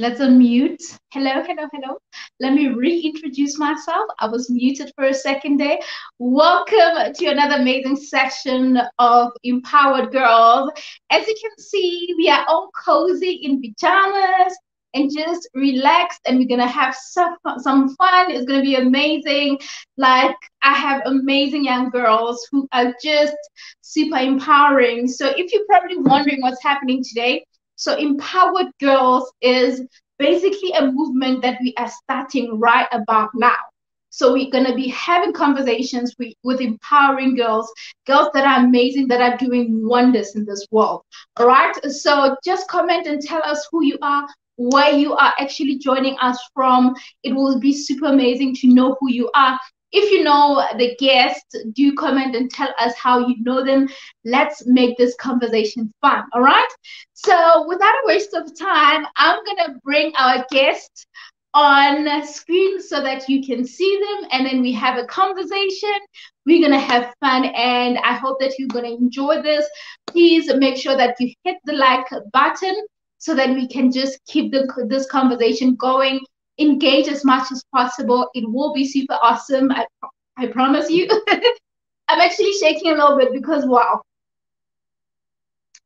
Let's unmute. Hello, hello, hello. Let me reintroduce myself. I was muted for a second there. Welcome to another amazing session of Empowered Girls. As you can see, we are all cozy in pajamas and just relaxed, and we're going to have some fun. It's going to be amazing. Like, I have amazing young girls who are just super empowering. So if you're probably wondering what's happening today, so Empowered Girls is basically a movement that we are starting right about now. So we're going to be having conversations with empowering girls that are amazing, that are doing wonders in this world. All right. So just comment and tell us who you are, where you are actually joining us from. It will be super amazing to know who you are. If you know the guest, do comment and tell us how you know them. Let's make this conversation fun. All right. So without a waste of time, I'm going to bring our guest on screen so that you can see them, and then we have a conversation. We're going to have fun, and I hope that you're going to enjoy this. Please make sure that you hit the like button so that we can just keep this conversation going. Engage as much as possible. It will be super awesome. I promise you. I'm actually shaking a little bit because, wow,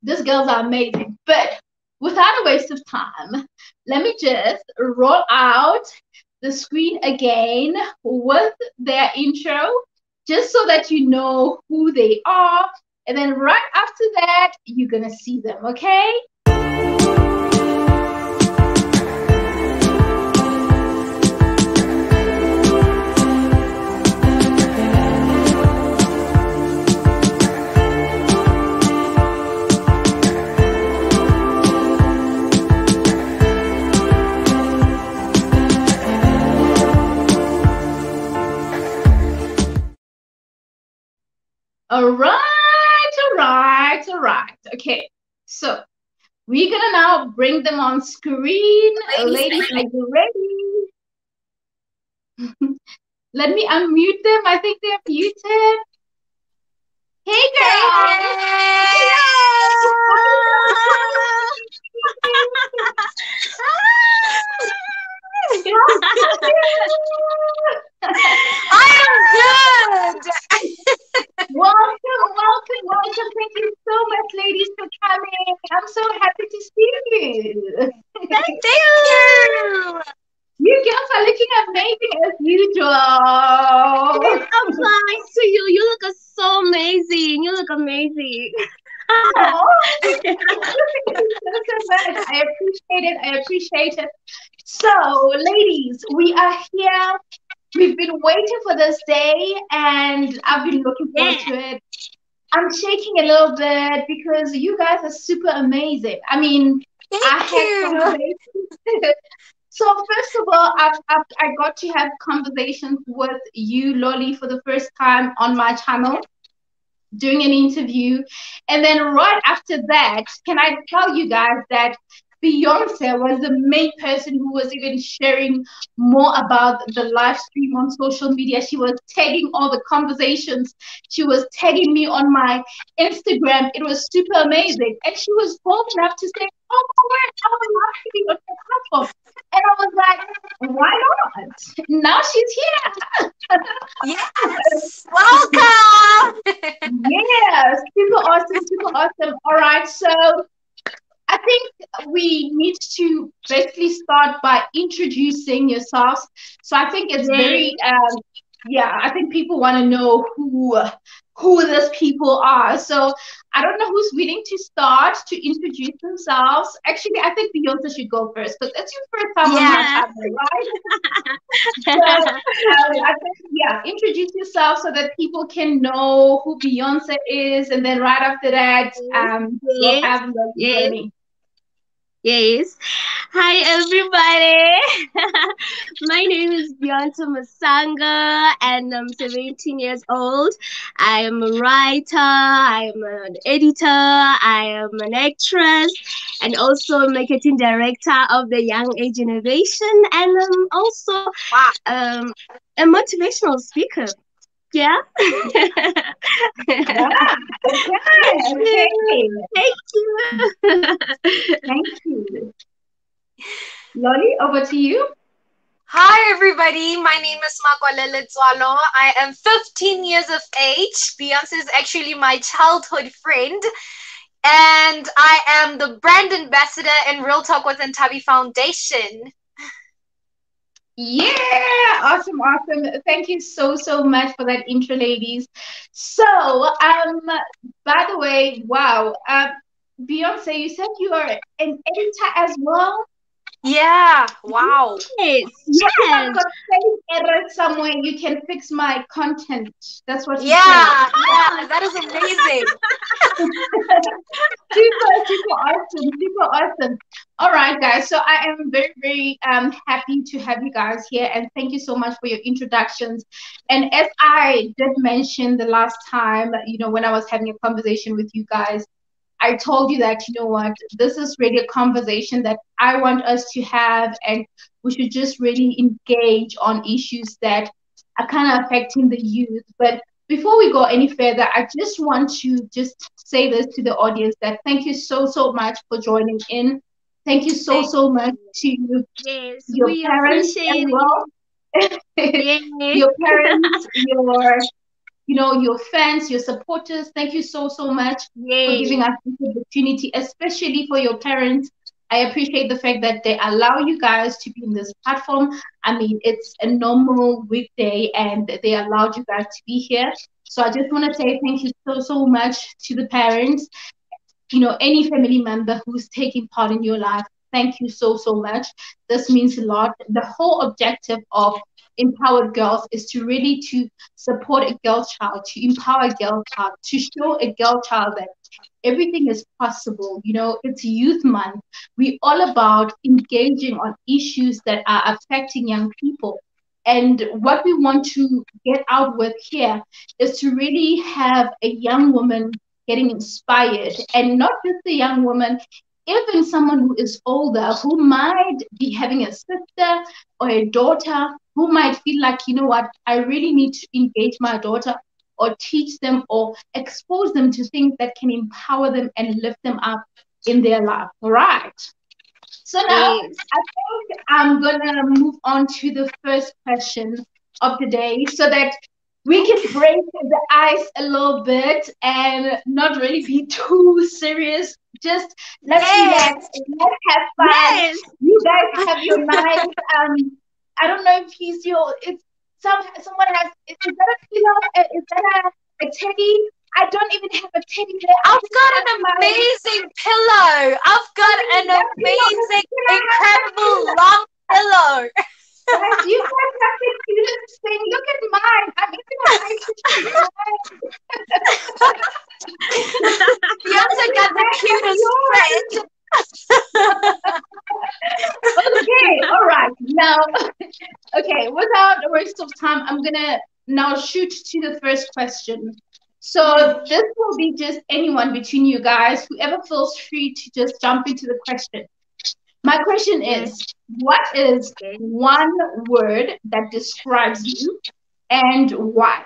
these girls are amazing. But without a waste of time, let me just roll out the screen again with their intro, just so that you know who they are. And then right after that, you're going to see them, okay? All right. Okay, so we're gonna now bring them on screen. Ladies, are you ready? Let me unmute them. I think they're muted. Hey, girls! I am good. Welcome. Thank you so much, ladies, for coming. I'm so happy to see you. Thank you. You girls are looking amazing as usual. Applies to you. You look so amazing. You look amazing. Oh, thank you so much. I appreciate it. So, ladies, we are here. We've been waiting for this day, and I've been looking forward to it. I'm shaking a little bit because you guys are super amazing. I mean, Thank you. So first of all, I got to have conversations with you, Lolly, for the first time on my channel, doing an interview. And then right after that, can I tell you guys that Beyonce was the main person who was even sharing more about the live stream on social media. She was tagging all the conversations. She was tagging me on my Instagram. It was super amazing. And she was bold enough to say, oh, I would love to be on your platform. And I was like, why not? Now she's here. Yes. Welcome. Yeah, super awesome. All right, so I think we need to basically start by introducing yourselves. So I think it's very, I think people want to know who these people are. So I don't know who's willing to start to introduce themselves. Actually, I think Beyonce should go first because it's your first time on my channel, right? So I think, introduce yourself so that people can know who Beyonce is, and then right after that, we'll have the journey. Yes. Hi, everybody. My name is Beyonce Masanga, and I'm 17 years old. I am a writer, I am an editor, I am an actress, and also a marketing director of the Young Age Innovation, and I'm also a motivational speaker. Yeah. Yeah. Thank you. Thank you. Lolly, over to you. Hi, everybody. My name is Makwalele Tswalo. I am 15 years of age. Beyonce is actually my childhood friend. And I am the brand ambassador in Real Talk with Ntabi Foundation. Yeah, awesome, awesome. Thank you so much for that intro, ladies. So, by the way, wow, Beyonce, you said you are an editor as well. Yeah, wow. Yes, So if I've yes. got spelling errors somewhere, you can fix my content. That's what you're saying. Yeah, Oh, yeah, that is amazing. Super awesome, super awesome. All right, guys. So I am very happy to have you guys here, and thank you so much for your introductions. And as I did mention the last time, when I was having a conversation with you guys, I told you that, you know what, this is really a conversation that I want us to have, and we should just really engage on issues that are kind of affecting the youth. But before we go any further, I just want to just say this to the audience that thank you so much for joining in. Thank you Thank so much you. to yes. your We parents as appreciate well. it. Yes, Your parents, your fans, your supporters. Thank you so much for yes, giving us this opportunity, especially for your parents. I appreciate the fact that they allow you guys to be in this platform. I mean, it's a normal weekday and they allowed you guys to be here. So I just want to say thank you so much to the parents, any family member who's taking part in your life. Thank you so much. This means a lot. The whole objective of empowered girls is to really to support a girl child, to empower a girl child, to show a girl child that everything is possible. It's youth month. We're all about engaging on issues that are affecting young people. And what we want to get out with here is to really have a young woman getting inspired, and not just a young woman, even someone who is older, who might be having a sister or a daughter who might feel like, you know what, I really need to engage my daughter or teach them or expose them to things that can empower them and lift them up in their life. All right. So now yes. I think I'm gonna move on to the first question of the day so that we can break the ice a little bit and not really be too serious. Just let's relax, Yes. let's have fun. Yes. You guys have your nice I don't know if he's your it's someone has is that a pillow? Is that a teddy? I don't even have a teddy there. I I've just got have an my amazing pillow. I've got an that pillow. amazing, Can I have that incredible pillow? long pillow. Guys, you guys have the cutest thing. Look at mine. I'm even trying to show mine. Beyonce Lolly, got the I have cutest yours. friend. Okay, all right. Now, okay, without a waste of time, I'm gonna now shoot to the first question. Mhm. So this will be just anyone between you guys, whoever feels free to just jump into the question. My question Yes. is, what is Okay. one word that describes you and why?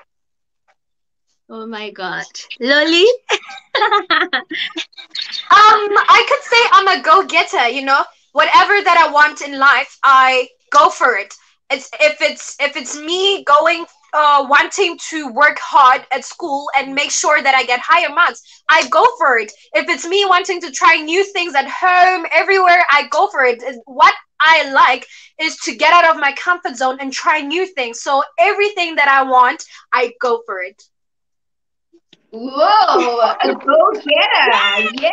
Oh my God. Loli? I could say I'm a go-getter, Whatever that I want in life, I go for it. If it's me going wanting to work hard at school and make sure that I get higher marks, I go for it. If it's me wanting to try new things at home, everywhere, I go for it. What I like is to get out of my comfort zone and try new things. So everything that I want, I go for it. Whoa, a go-getter. Yeah.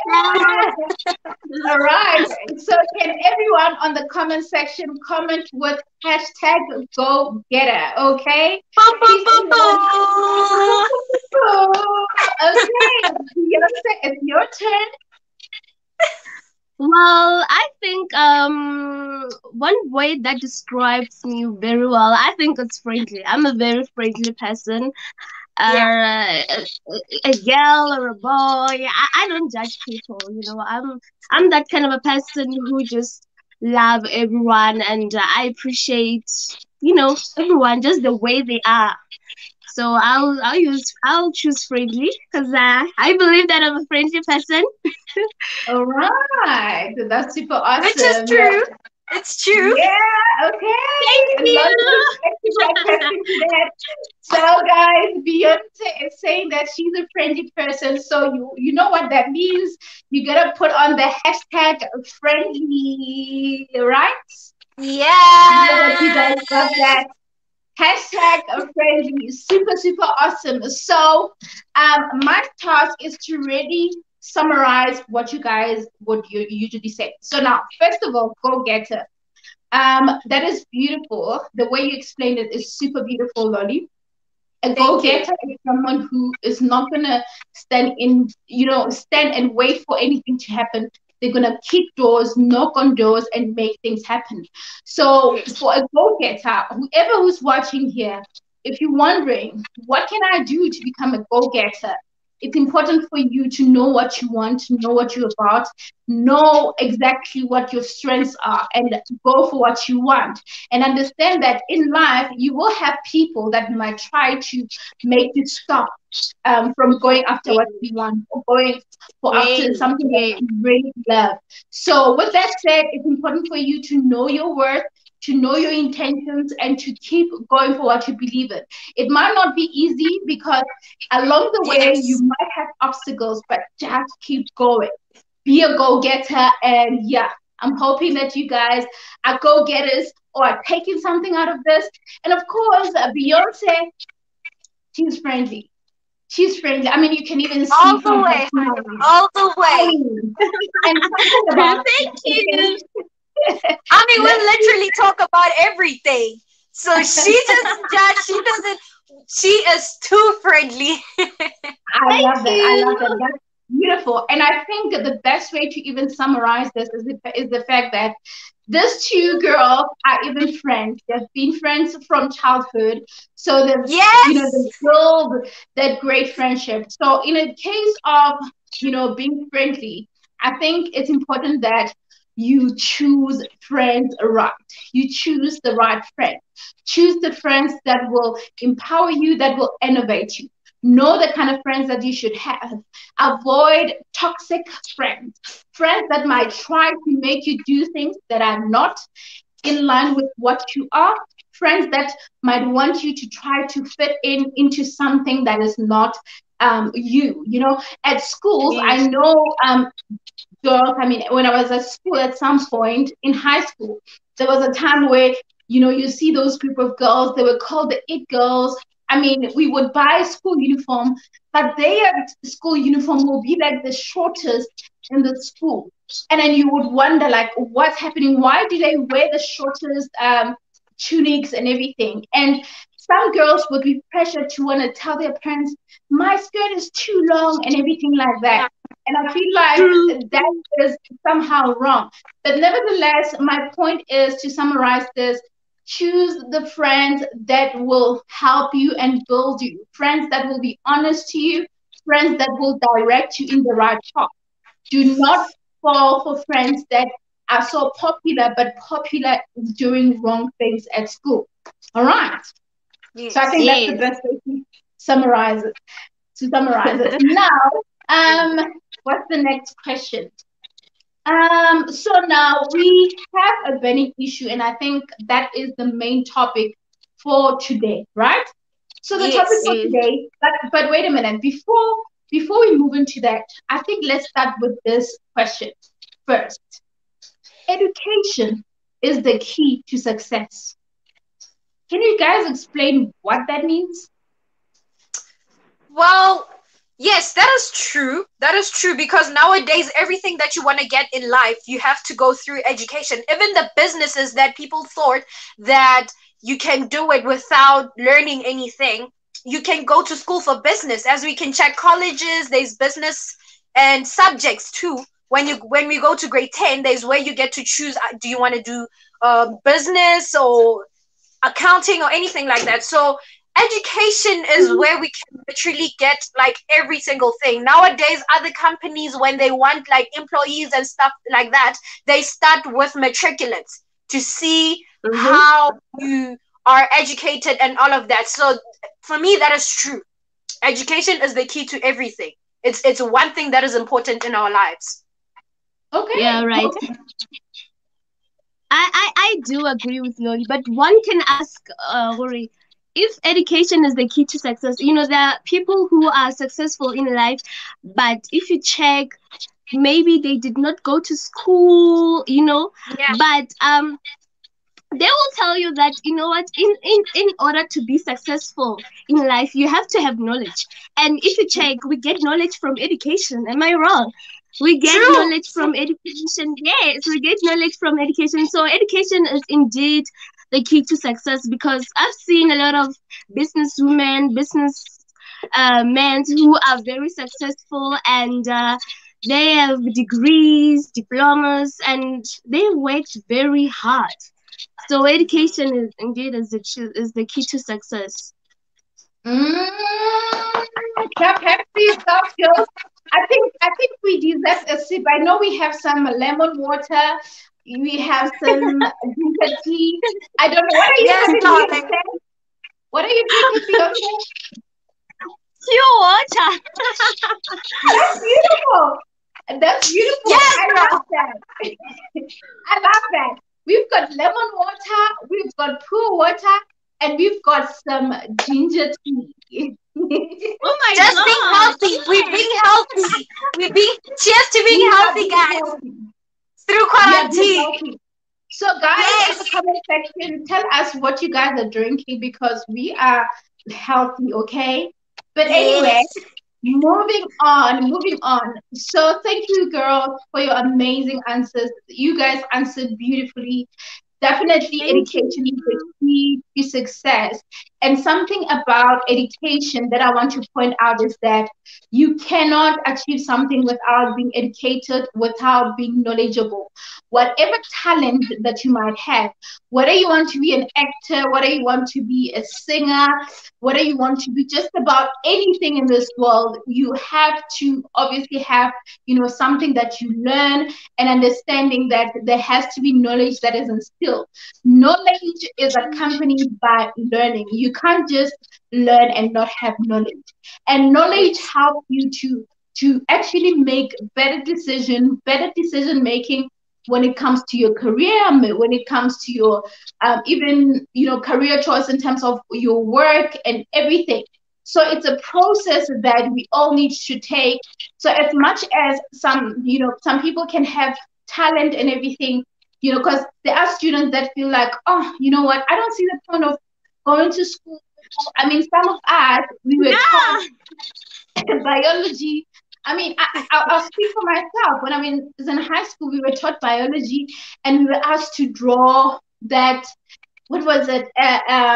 All right. So can everyone on the comment section comment with hashtag go getter, okay? Boom, boom, Please, boom, everyone. boom. Okay, Beyonce, it's your turn. Well, I think one way that describes me very well, I think it's friendly. I'm a very friendly person. Yeah. A, a girl or a boy, I don't judge people. I'm that kind of a person who just love everyone, and I appreciate everyone just the way they are. So I'll choose friendly because I believe that I'm a friendly person. All right, that's super Which is awesome. true. It's true. Yeah, okay. Thank A lot of you. perspective right question to that. So guys, Beyonce is saying that she's a friendly person. So you know what that means. You gotta put on the hashtag friendly, right? I know that you Yes. guys love that. Hashtag friendly, super, super awesome. So, my task is to really summarize what you guys would usually say. So now, first of all, go getter. That is beautiful. The way you explained it is super beautiful, Lolly. A Thank you. go-getter is someone who is not gonna stand and wait for anything to happen. They're gonna kick doors, knock on doors, and make things happen. So Yes. for a go-getter, whoever who's watching here, if you're wondering, what can I do to become a go-getter? It's important for you to know what you want, to know what you're about, know exactly what your strengths are, and go for what you want, and understand that in life you will have people that might try to make you stop from going after what you want or going for after Yes, something that yes, you really love. So with that said, it's important for you to know your worth, to know your intentions, and to keep going for what you believe in. It might not be easy because along the way you Yes. might have obstacles, but just keep going, be a go-getter. And yeah, I'm hoping that you guys are go-getters or are taking something out of this. And of course, Beyonce, she's friendly. She's friendly. I mean, you can even see All the from her way, honey. smile. All the I way. mean, and something about Thank you. I mean, we let's literally talk about everything. So she doesn't judge. She doesn't. She is too friendly. I Thank love that. I love that. you. That's beautiful. And I think the best way to even summarize this is the fact that these two girls are even friends. They've been friends from childhood. So Yes. they've built that great friendship. So in a case of, being friendly, I think it's important that you choose friends right. You choose the right friend. Choose the friends that will empower you, that will innovate you. Know the kind of friends that you should have. Avoid toxic friends, friends that might try to make you do things that are not in line with what you are, friends that might want you to try to fit into something that is not you. At schools, I Yes. know girls, I mean, when I was at school at some point in high school, there was a time where, you see those group of girls, they were called the it girls. I mean, we would buy school uniform, but their school uniform will be like the shortest in the school. And then you would wonder, like, what's happening? Why do they wear the shortest tunics and everything? And some girls would be pressured to want to tell their parents, my skirt is too long and everything like that. Yeah. And I feel like True. that is somehow wrong. But nevertheless, my point is to summarize this: choose the friends that will help you and build you, friends that will be honest to you, friends that will direct you in the right path. Do not fall for friends that are so popular, but popular doing wrong things at school. All right. So I think Yes. that's the Yes. best way to summarize it. Now, um, what's the next question? So now we have a burning issue, and I think that is the main topic for today, right? So the topic Yes. for Yes. today, but wait a minute, before we move into that, I think let's start with this question first. Education is the key to success. Can you guys explain what that means? Well, yes, that is true. That is true because nowadays everything that you want to get in life, you have to go through education. Even the businesses that people thought that you can do it without learning anything, you can go to school for business. As we can check colleges, there's business and subjects too. When we go to grade 10, there's where you get to choose, do you want to do business or accounting or anything like that. So education is where we can literally get like every single thing. Nowadays, other companies, when they want like employees and stuff like that, they start with matriculants to see Mm-hmm. how you are educated and all of that. So for me, that is true. Education is the key to everything. It's one thing that is important in our lives. Yeah, Okay, right. okay. I do agree with you, but one can ask, Rory, if education is the key to success, there are people who are successful in life, but if you check, maybe they did not go to school, Yeah. but they will tell you that, what, in order to be successful in life, you have to have knowledge. And if you check, we get knowledge from education. Am I wrong? We get True. knowledge from education. Yes, we get knowledge from education. So education is indeed the key to success, because I've seen a lot of businesswomen, business men who are very successful, and they have degrees, diplomas, and they worked very hard. So education is indeed is the key to success. Mm, clap hands for yourself, girls. I think we deserve a sip. I know we have some lemon water. We have some ginger tea. I don't know. What are you Yes, having, darling. Beyonce? What are you drinking, Beyonce? Pure water. That's beautiful. That's beautiful. Yes, I girl. love that. I love that. We've got lemon water, we've got pure water, and we've got some ginger tea. Oh my Just being god. healthy. We're being healthy. Cheers to being We are healthy, being guys. healthy. Through We are being quarantine. healthy. So, guys, in the Yes. comment section, tell us what you guys are drinking because we are healthy, okay? But anyway, Yes. moving on, moving on. So, thank you, girls, for your amazing answers. You guys answered beautifully. Definitely, Thank education is the you. key to success. And something about education that I want to point out is that you cannot achieve something without being educated, without being knowledgeable. Whatever talent that you might have, whether you want to be an actor, whether you want to be a singer, whether you want to be just about anything in this world, you have to obviously have, something that you learn and understanding that there has to be knowledge that is instilled. Knowledge is accompanied by learning. You can't just learn and not have knowledge. And knowledge Yes. helps you to actually make better decision making when it comes to your career, when it comes to your even career choice in terms of your work and everything. So it's a process that we all need to take. So as much as some people can have talent and everything, because there are students that feel like, oh, you know what, I don't see the point of going to school. I mean, some of us, we were taught Yeah. biology. I mean, I'll speak for myself. When I was in high school, we were taught biology, and we were asked to draw that. What was it?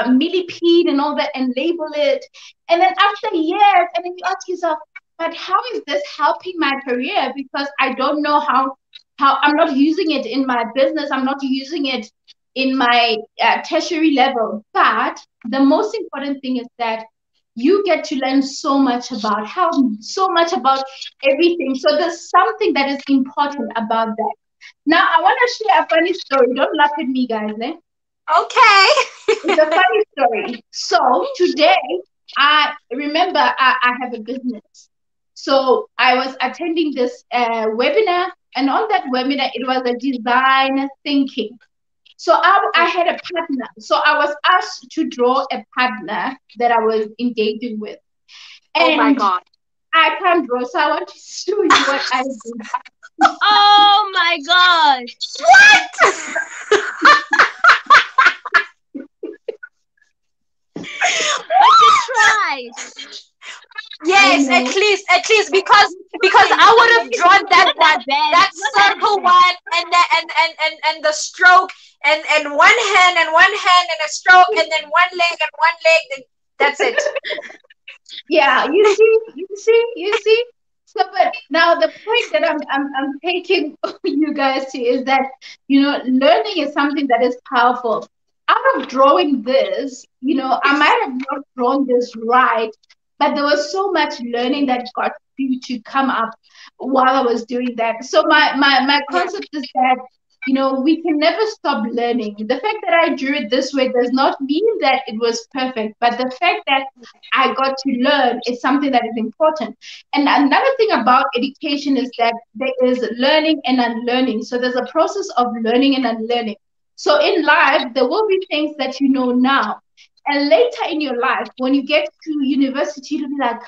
Millipede and all that, and label it. And then after years, and then you ask yourself, but how is this helping my career? Because I don't know how I'm not using it in my business. I'm not using it in my tertiary level. But the most important thing is that you get to learn so much about everything. So there's something that is important about that. Now I want to share a funny story. Don't laugh at me, guys. Eh? Okay. It's a funny story. So today, I remember I have a business. So I was attending this webinar, and on that webinar, it was a design thinking. So I had a partner. So I was asked to draw a partner that I was engaging with. Oh my And God. I can't draw, so I want to show you what I did. Oh my god. What? But you tried. I Yes, know. at least because Fine. I would have drawn that Not that one, bad. that Not that circle bad. one, and the stroke, and one hand and one hand and a stroke, and then one leg and one leg. And that's it. Yeah, you see. So, but now the point that I'm taking you guys to is that learning is something that is powerful. Out of drawing this, I might have not drawn this right, but there was so much learning that got to come up while I was doing that. So my Yeah. concept is that we can never stop learning. The fact that I drew it this way does not mean that it was perfect, but the fact that I got to learn is something that is important. And another thing about education is that there is learning and unlearning. So there's a process of learning and unlearning. So in life, there will be things that you know now. And later in your life, when you get to university, you'll be like,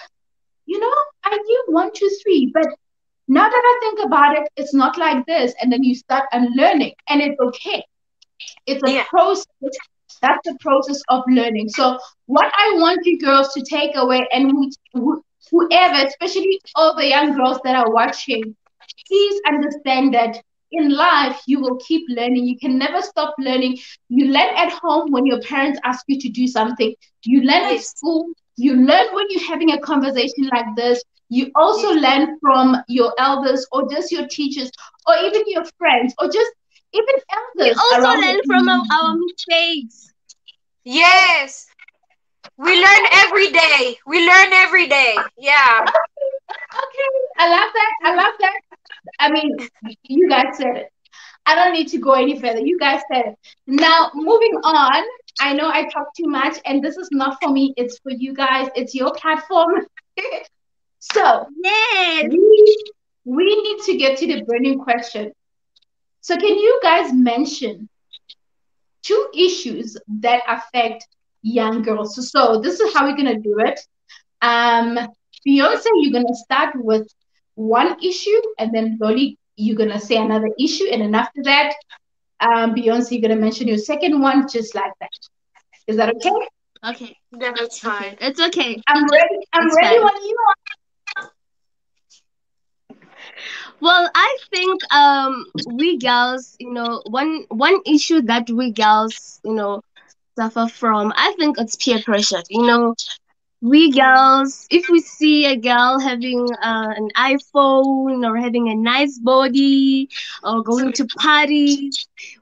I knew one, two, three, but now that I think about it, it's not like this. And then you start unlearning, and it's okay. It's a Yeah. process. That's the process of learning. So, what I want you girls to take away, and whoever, especially all the young girls that are watching, please understand that in life you will keep learning. You can never stop learning. You learn at home when your parents ask you to do something. You learn at Yes. school. You learn when you're having a conversation like this. You also Yes. learn from your elders or just your teachers or even your friends or just even We elders also around the learn from our community. mistakes. Yes. We learn every day. We learn every day. Yeah. Okay, I love that. I love that. I mean, you guys said it. I don't need to go any further. You guys said it. Now, moving on. I know I talk too much, and this is not for me. It's for you guys. It's your platform. So Yes. we need to get to the burning question. So can you guys mention two issues that affect young girls? So this is how we're gonna do it. Um, Beyonce, you're gonna start with one issue, and then Loli, you're gonna say another issue, and then after that, Beyonce, you're gonna mention your second one, just like that. Is that okay? Okay. That's Okay. fine. It's okay. I'm ready. I'm It's ready fine. when you Well, I think we girls, one issue that we girls, suffer from, I think it's peer pressure. We Mm. girls, if we see a girl having an iPhone or having a nice body or going to parties,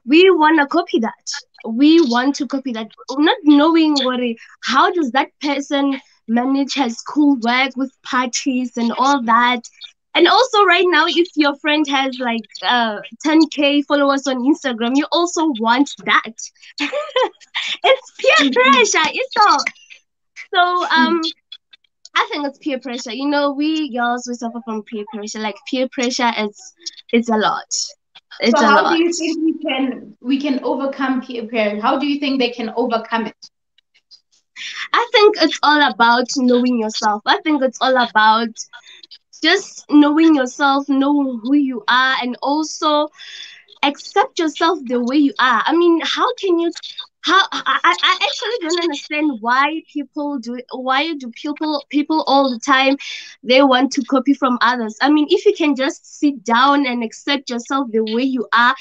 we want to copy that. We want to copy that, not knowing how does that person manage her schoolwork with parties and all that. And also, right now, if your friend has like 10K followers on Instagram, you also want that. It's peer want. pressure. It's all. So I think it's peer pressure. We girls, we suffer from peer pressure. Like peer pressure is it's a lot. So It's a how do lot. you think we can overcome peer pressure? How do you think they can overcome it? I think it's all about knowing yourself. I think it's all about just knowing yourself, knowing who you are, and also accept yourself the way you are. I mean, how can you? How I actually don't understand why people do it. Why do people all the time they want to copy from others? I mean, if you can just sit down and accept yourself the way you are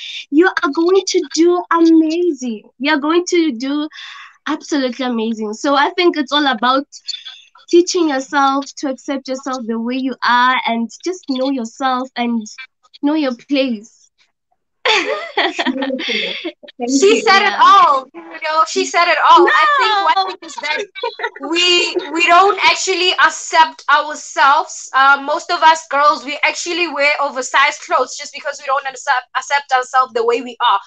going to do amazing. You're going to do absolutely amazing. So I think it's all about teaching yourself to accept yourself the way you are and just know yourself and know your place. Beautiful. Thank She you. said it Yeah. all. She said it all. I think one No. thing is that we don't actually accept ourselves. Most of us girls, we actually wear oversized clothes just because we don't accept ourselves the way we are.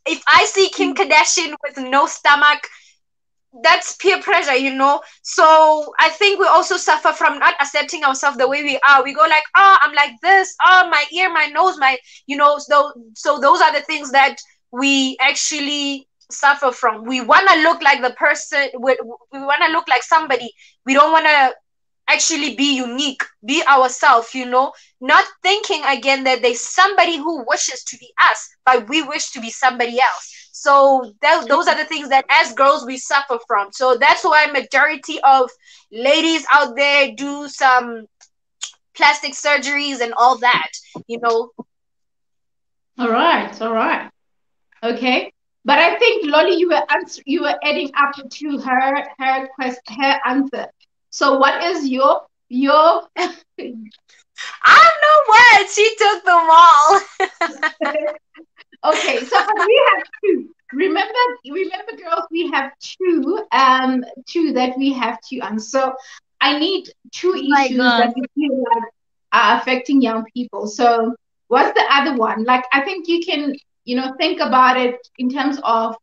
If I see Kim Kardashian with no stomach, that's peer pressure. So I think we also suffer from not accepting ourselves the way we are. We go like, oh, I'm like this, oh, my ear, my nose, so those are the things that we actually suffer from. We want to look like the person, we want to look like somebody. We don't want to actually be unique, be ourselves. Not thinking again that there's somebody who wishes to be us, but we wish to be somebody else. So those are the things that as girls we suffer from. So that's why majority of ladies out there do some plastic surgeries and all that. All right. All right. Okay. But I think Lolly, you were adding up to her answer. So what is your I don't know what she took them all. okay? So we have two. Remember, girls, we have two that we have to answer. So I need two Oh my issues that god. we feel like are affecting young people. So what's the other one? Like I think you can, think about it in terms of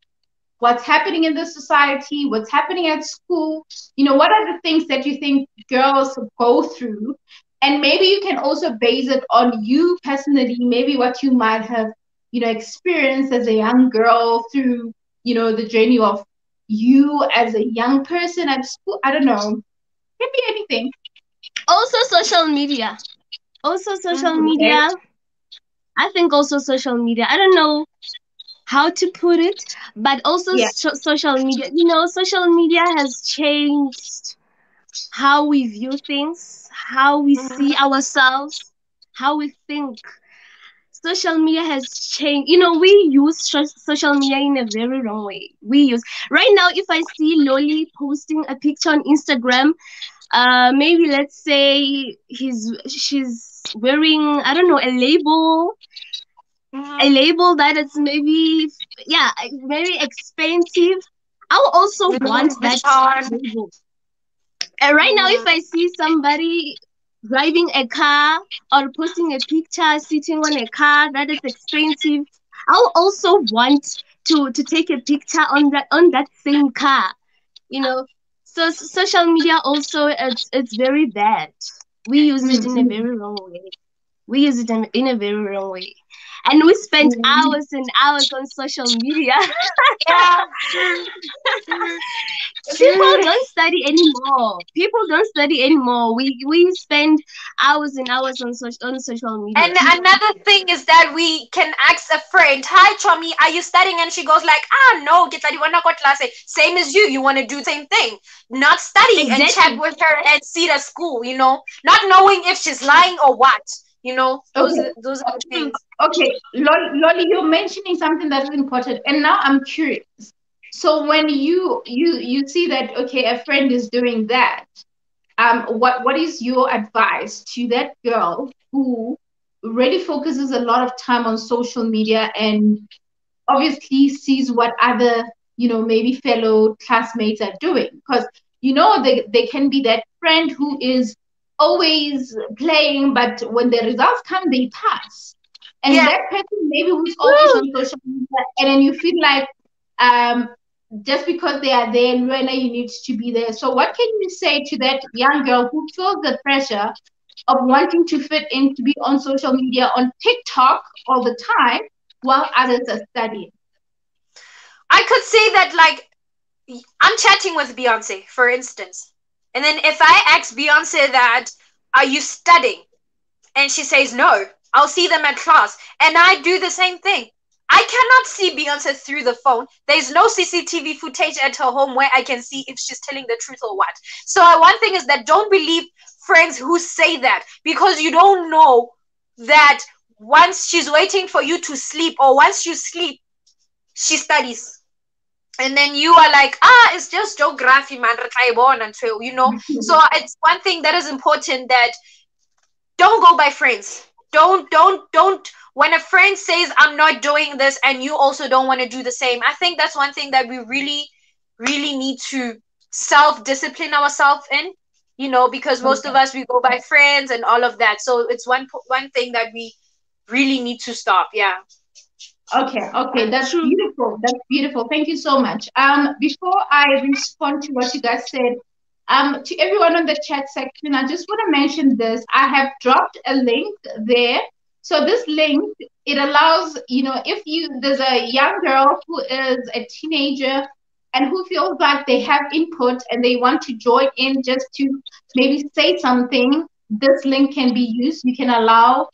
what's happening in the society, what's happening at school. What are the things that you think girls go through? And maybe you can also base it on you personally, maybe what you might have experienced as a young girl through, the journey of you as a young person at school? I don't know. Can be anything. Also, social media. Also, social Okay. media. I think also social media. I don't know how to put it, but also Yeah. social media. You know, social media has changed how we view things, how we see ourselves, how we think. Social media has changed. You know, we use social media in a very wrong way. We use right now. If I see Loli posting a picture on Instagram, maybe let's say she's wearing, I don't know, a label that is maybe, yeah, very expensive. I'll also want Louis that Vuitton. label. And right now, if I see somebody driving a car or posting a picture sitting on a car that is expensive, I'll also want to take a picture on that same car. You know, so social media also, it's very bad. We use it in a Mm-hmm. very wrong way. We use it in a very wrong way, and we spend hours and hours on social media. Yeah, true, true, People true. don't study anymore. People don't study anymore. We spend hours and hours on social media. And another thing is that we can ask a friend, "Hi, Chomi, are you studying?" And she goes like, "Ah, no, get ready, wanna go class." Same as you. You want to do the same thing, not study and chat Exactly. with her and see her at school. Not knowing if she's lying or what. Those Okay. are those are the True. things. Okay. Lolly, you're mentioning something that is important, and now I'm curious. So when you see that, okay, a friend is doing that, what is your advice to that girl who really focuses a lot of time on social media and obviously sees what other, maybe fellow classmates are doing? Because, they can be that friend who is always playing, but when the results come, they pass. And Yeah, that person maybe who's always Woo! on social media, and then you feel like, um, just because they are there, Luena, you need to be there. So, what can you say to that young girl who feels the pressure of wanting to fit in, to be on social media, on TikTok all the time, while others are studying? I could say that like I'm chatting with Beyonce, for instance, and then if I ask Beyonce that, "Are you studying?" and she says no, I'll see them at class. And I do the same thing. I cannot see Beyonce through the phone. There's no CCTV footage at her home where I can see if she's telling the truth or what. So one thing is that don't believe friends who say that, because you don't know that once she's waiting for you to sleep, or once you sleep, she studies. And then you are like, it's just geography, man. So it's one thing that is important, that don't go by friends. Don't. When a friend says, "I'm not doing this," and you also don't want to do the same, I think that's one thing that we really, really need to self discipline ourselves in. Because most of us, we go by friends and all of that. So it's one thing that we really need to stop. Yeah. Okay, okay, that's True. beautiful. That's beautiful. Thank you so much. Before I respond to what you guys said, to everyone on the chat section, I just want to mention this. I have dropped a link there. So this link, it allows, if there's a young girl who is a teenager and who feels like they have input and they want to join in just to maybe say something, this link can be used. You can allow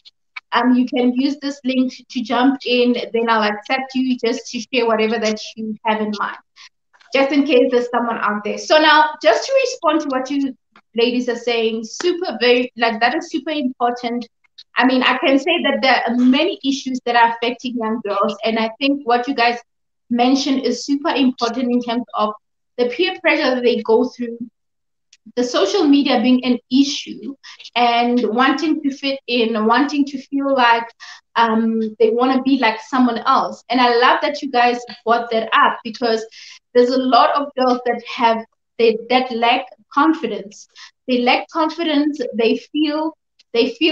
you can use this link to jump in, then I'll accept you just to share whatever that you have in mind, just in case there's someone out there. So now, just to respond to what you ladies are saying, super, very, like, that is super important. I mean, I can say that there are many issues that are affecting young girls, and I think what you guys mentioned is super important in terms of the peer pressure that they go through, the social media being an issue, and wanting to fit in, wanting to feel like they want to be like someone else. And I love that you guys brought that up, because there's a lot of girls that that lack confidence. They lack confidence. They feel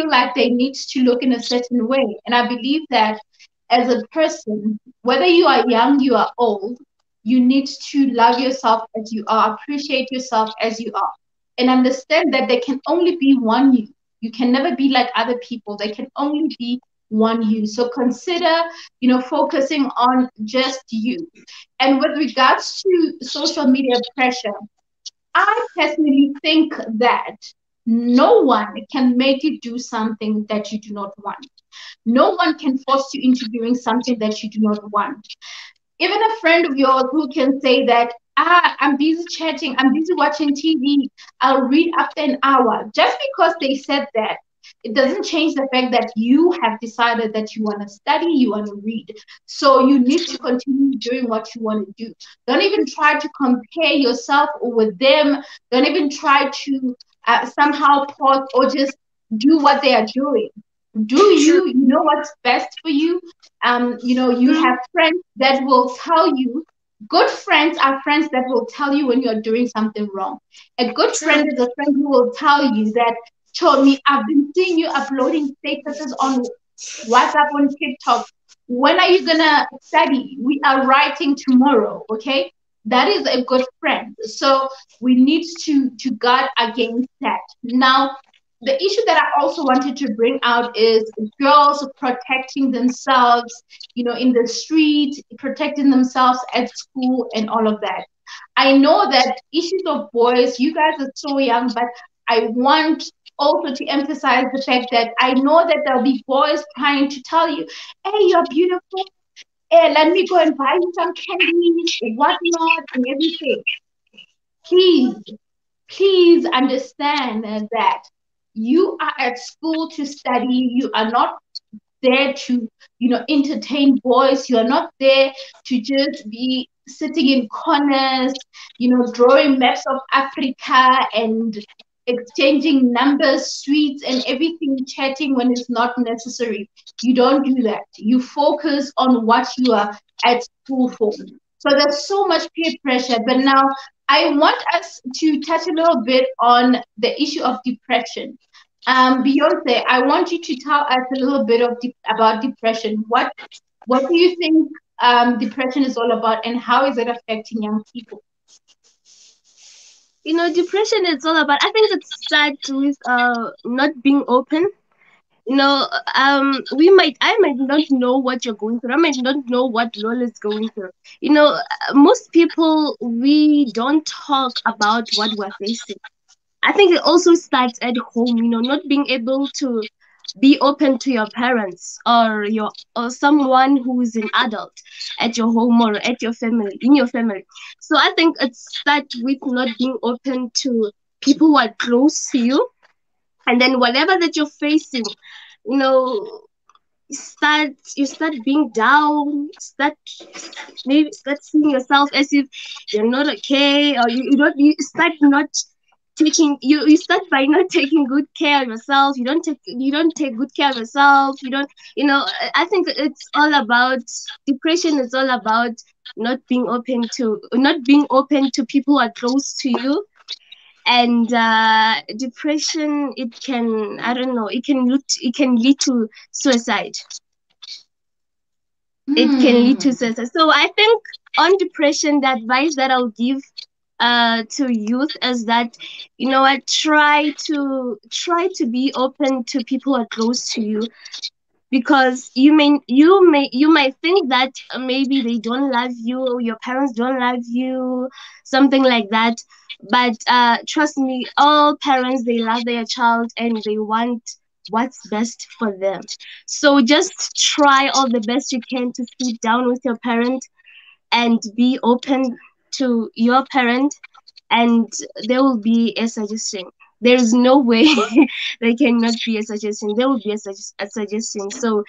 like they need to look in a certain way. And I believe that as a person, whether you are young, you are old, you need to love yourself as you are, appreciate yourself as you are, and understand that there can only be one you. You can never be like other people. There can only be want you. So consider, focusing on just you. And with regards to social media pressure, I personally think that no one can make you do something that you do not want. No one can force you into doing something that you do not want. Even a friend of yours who can say that, I'm busy chatting, I'm busy watching TV, I'll read after an hour. Just because they said that, it doesn't change the fact that you have decided that you want to study, you want to read. So you need to continue doing what you want to do. Don't even try to compare yourself with them. Don't even try to somehow pause or just do what they are doing. Do True. you know what's best for you? You have friends that will tell you. Good friends are friends that will tell you when you're doing something wrong. A good True. friend is a friend who will tell you that, told me, I've been seeing you uploading statuses on WhatsApp, on TikTok. When are you gonna study? We are writing tomorrow, okay? That is a good friend. So we need to guard against that. Now, the issue that I also wanted to bring out is girls protecting themselves, in the street, protecting themselves at school, and all of that. I know that issues of boys, you guys are so young, but I want also to emphasize the fact that I know that there'll be boys trying to tell you, hey, you're beautiful. Hey, let me go and buy you some candies, whatnot, and everything. Please, please understand that you are at school to study. You are not there to, entertain boys. You are not there to just be sitting in corners, drawing maps of Africa and exchanging numbers, sweets, and everything, chatting when it's not necessary. You don't do that. You focus on what you are at school for. So there's so much peer pressure. But now I want us to touch a little bit on the issue of depression. Beyonce, I want you to tell us a little bit about depression. What do you think depression is all about, and how is it affecting young people? Depression is all about. I think it starts with not being open. I might not know what you're going through. I might not know what Lol is going through. Most people, we don't talk about what we're facing. I think it also starts at home, not being able to be open to your parents or someone who is an adult at your home or at your family, in your family. So I think it starts with not being open to people who are close to you, and then whatever that you're facing, you know you start being down, maybe start seeing yourself as if you're not okay, or you don't you start not taking you start by not taking good care of yourself. You don't take good care of yourself. You don't you know I think it's all about depression. Is all about not being open to people who are close to you. And depression, it can, I don't know, it can lead to suicide. Hmm. So I think on depression, the advice that I'll give to youth is that, I try to be open to people who are close to you, because you might think that maybe they don't love you, or your parents don't love you, something like that. But trust me, all parents, they love their child and they want what's best for them. So just try all the best you can to sit down with your parent and be open to your parent, and there will be a suggestion. There is no way there cannot be a suggestion. There will be a suggestion. So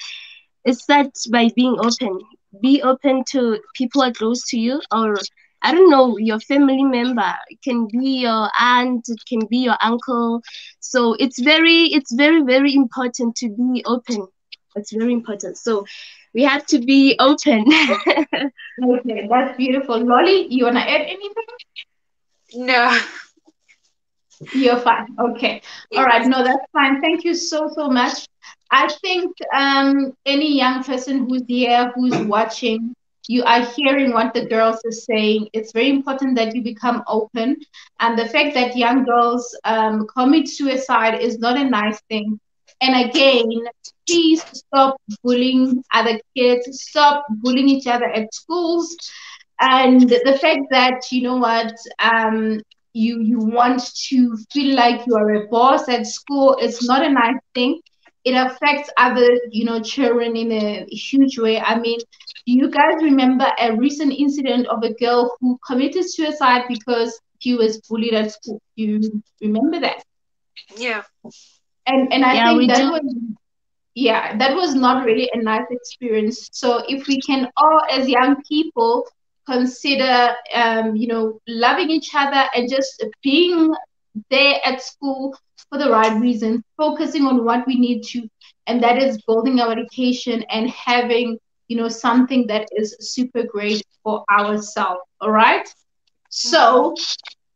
it starts by being open. Be open to people who are close to you, or I don't know, your family member. It can be your aunt, it can be your uncle. So it's very, very important to be open. It's very important. So we have to be open. Okay, that's beautiful. Lolly, you wanna add anything? No. You're fine. Okay. All right. Yes. No, that's fine. Thank you so, so much. I think any young person who's here, who's watching, you are hearing what the girls are saying. It's very important that you become open. And the fact that young girls commit suicide is not a nice thing. And again, please stop bullying other kids, stop bullying each other at schools. And the fact that, you know what, you want to feel like you are a boss at school is not a nice thing. It affects other, children in a huge way. I mean, do you guys remember a recent incident of a girl who committed suicide because she was bullied at school? Do you remember that? Yeah. And I Yeah, think we that do. was, yeah, that was not really a nice experience. So if we can all, as young people, consider, loving each other and just being there at school for the right reasons, focusing on what we need to, and that is building our education and having, something that is super great for ourselves. All right. Hmm. So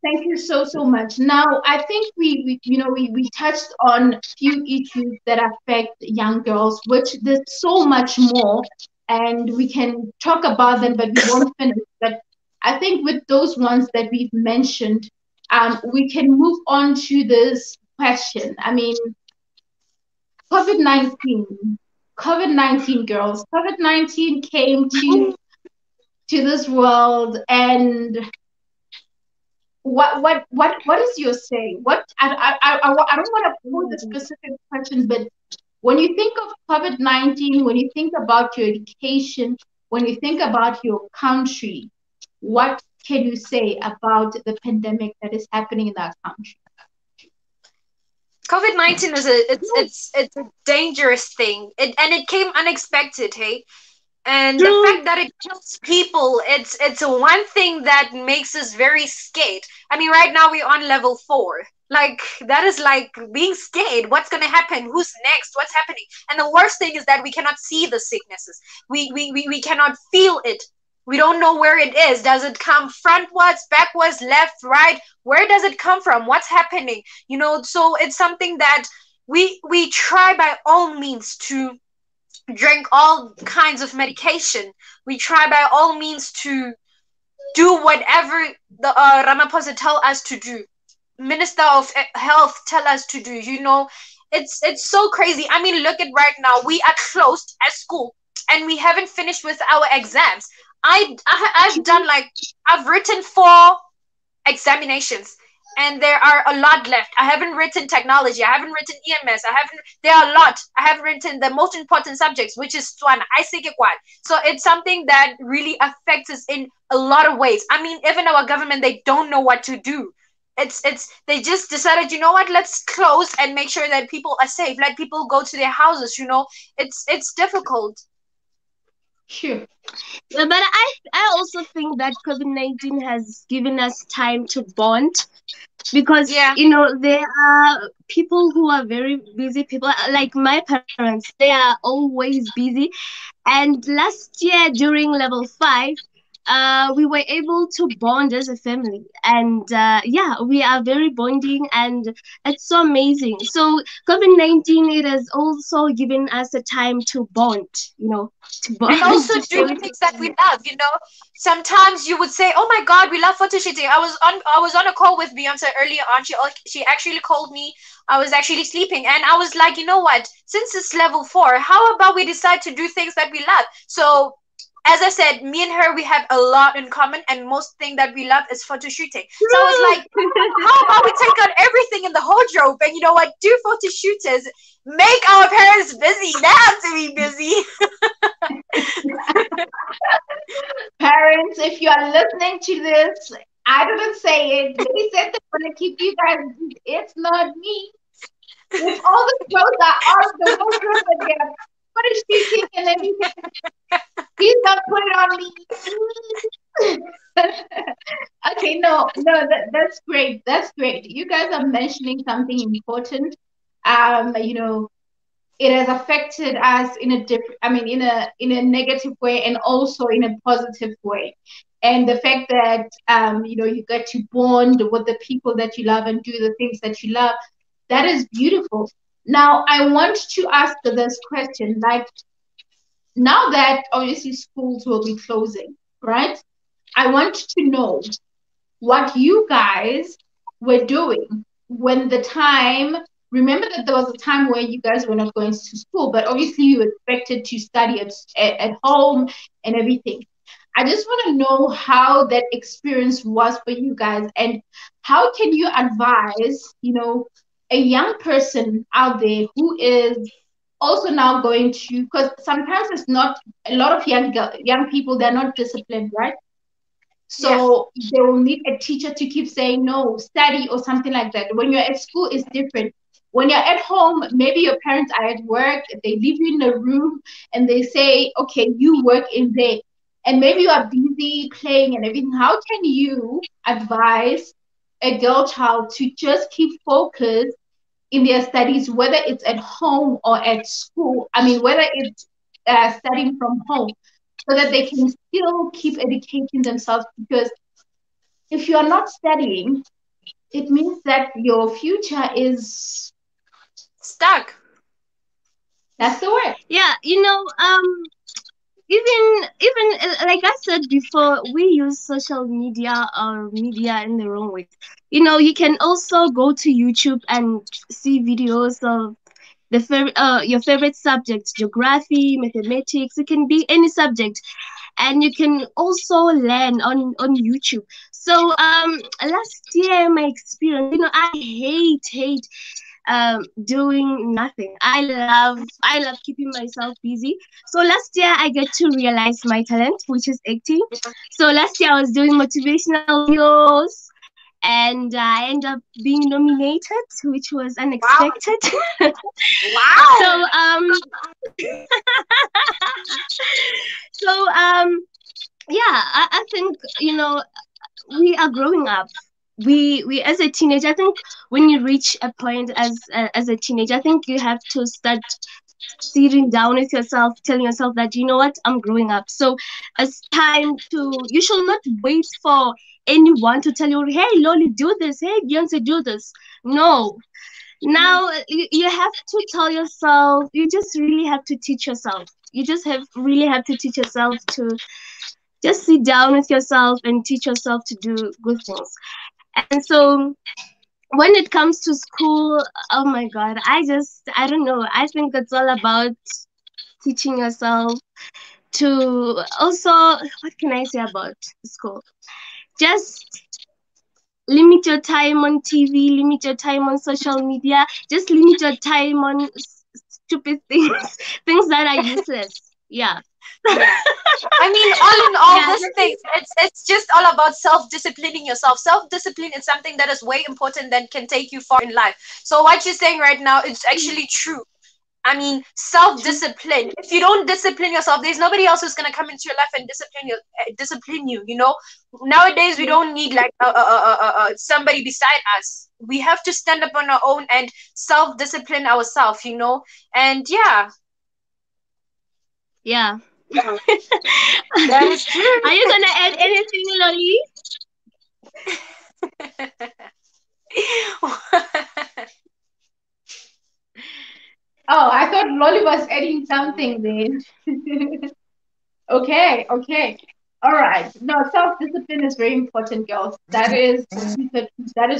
thank you so, so much. Now, I think we touched on few issues that affect young girls, which there's so much more, and we can talk about them, but we won't finish. But I think with those ones that we've mentioned, we can move on to this question. I mean, COVID-19, COVID-19 girls, COVID-19 came to this world, and what is your say? What I don't want to pose a specific question, but when you think of COVID-19, when you think about your education, when you think about your country, what can you say about the pandemic that is happening in that country? COVID-19 is it's a dangerous thing. And it came unexpected, hey? And the True. fact that it kills people, it's a one thing that makes us very scared. I mean, right now we're on level 4. Like, that is like being scared. What's gonna happen? Who's next? What's happening? And the worst thing is that we cannot see the sicknesses. We cannot feel it. We don't know where it is. Does it come frontwards, backwards, left, right? Where does it come from? What's happening? So it's something that we try by all means to drink all kinds of medication. We try by all means to do whatever the Ramaphosa tell us to do. Minister of Health tell us to do. It's so crazy. I mean, look at right now. We are closed at school, and we haven't finished with our exams. I've done like I've written 4 examinations, and there are a lot left. I haven't written technology. I haven't written EMS. I haven't. There are a lot. I haven't written the most important subjects, which is Swana. I say it what. So it's something that really affects us in a lot of ways. I mean, even our government, they don't know what to do. It's they just decided, you know what? Let's close and make sure that people are safe. Let people go to their houses. It's difficult. Sure. Yeah, but I also think that COVID-19 has given us time to bond, because Yeah. there are people who are very busy. People like my parents, they are always busy. And last year during level 5, we were able to bond as a family, and yeah, we are very bonding, and it's so amazing. So COVID-19, it has also given us a time to bond, to And bond, also to do share the with things each that we other. love. Sometimes you would say, oh my god, we love photo shooting. I was on a call with Beyonce earlier on. She actually called me. I was actually sleeping, and I was like, you know what, since it's level 4, how about we decide to do things that we love? So as I said, me and her, we have a lot in common, and most thing that we love is photo shooting. So I was like, how about we take on everything in the wardrobe, and you know what, do photo shooters, make our parents busy. They have to be busy. Parents, if you are listening to this, I didn't say it. They said they're going to keep you guys. It's not me. If all the clothes are out of the wardrobe and they're finish shooting, and then you can, please don't put it on me. Okay, no, that's great. That's great. You guys are mentioning something important. You know, it has affected us in a different, I mean, in a negative way and also in a positive way. And the fact that you get to bond with the people that you love and do the things that you love, that is beautiful. Now I want to ask this question, like, now that obviously schools will be closing, right? I want to know what you guys were doing when the time remember that there was a time where you guys were not going to school, but obviously you expected to study at home and everything. I just want to know how that experience was for you guys, and how can you advise, a young person out there who is also now going to, because sometimes it's not a lot of young people, they're not disciplined, right? Yeah. So they will need a teacher to keep saying no, study or something like that. When you're at school, it's different. When you're at home, maybe your parents are at work, they leave you in a room and they say, okay, you work in there. And maybe you are busy playing and everything. How can you advise a girl child to just keep focused in their studies, whether it's at home or at school? I mean, whether it's studying from home, so that they can still keep educating themselves. Because if you are not studying, it means that your future is, Stuck. that's the word. Yeah, even like I said before, we use social media or media in the wrong way. You can also go to YouTube and see videos of your favorite subjects, geography, mathematics. It can be any subject, and you can also learn on YouTube. So last year my experience, I hate doing nothing. I love keeping myself busy. So last year I get to realize my talent, which is acting. So last year I was doing motivational videos, and I ended up being nominated, which was Wow. unexpected. Wow. So so yeah, I think we are growing up. We as a teenager, I think when you reach a point as a teenager, I think you have to start sitting down with yourself, telling yourself that, you know what, I'm growing up. So it's time to, you should not wait for anyone to tell you, hey Lolly, do this, hey Beyonce, do this. No, now you have to tell yourself, you just really have to teach yourself. You just really have to teach yourself to just sit down with yourself and teach yourself to do good things. And so when it comes to school, oh my God, I don't know. I think it's all about teaching yourself to also, what can I say about school? Just limit your time on TV, limit your time on social media, just limit your time on stupid things, things that are useless. Yeah. Yeah. I mean, all in all, Yeah. this thing, it's just all about self-disciplining yourself. Self-discipline is something that is way important that can take you far in life. So what you're saying right now is actually true. I mean, self-discipline. If you don't discipline yourself, there's nobody else who's gonna come into your life and discipline you. You know, nowadays we don't need like somebody beside us. We have to stand up on our own and self-discipline ourselves. You know, and yeah, Yeah. that is true. Are you gonna add anything, Lolly? Oh, I thought Lolly was adding something then. Okay, okay. All right. No, self-discipline is very important, girls. That is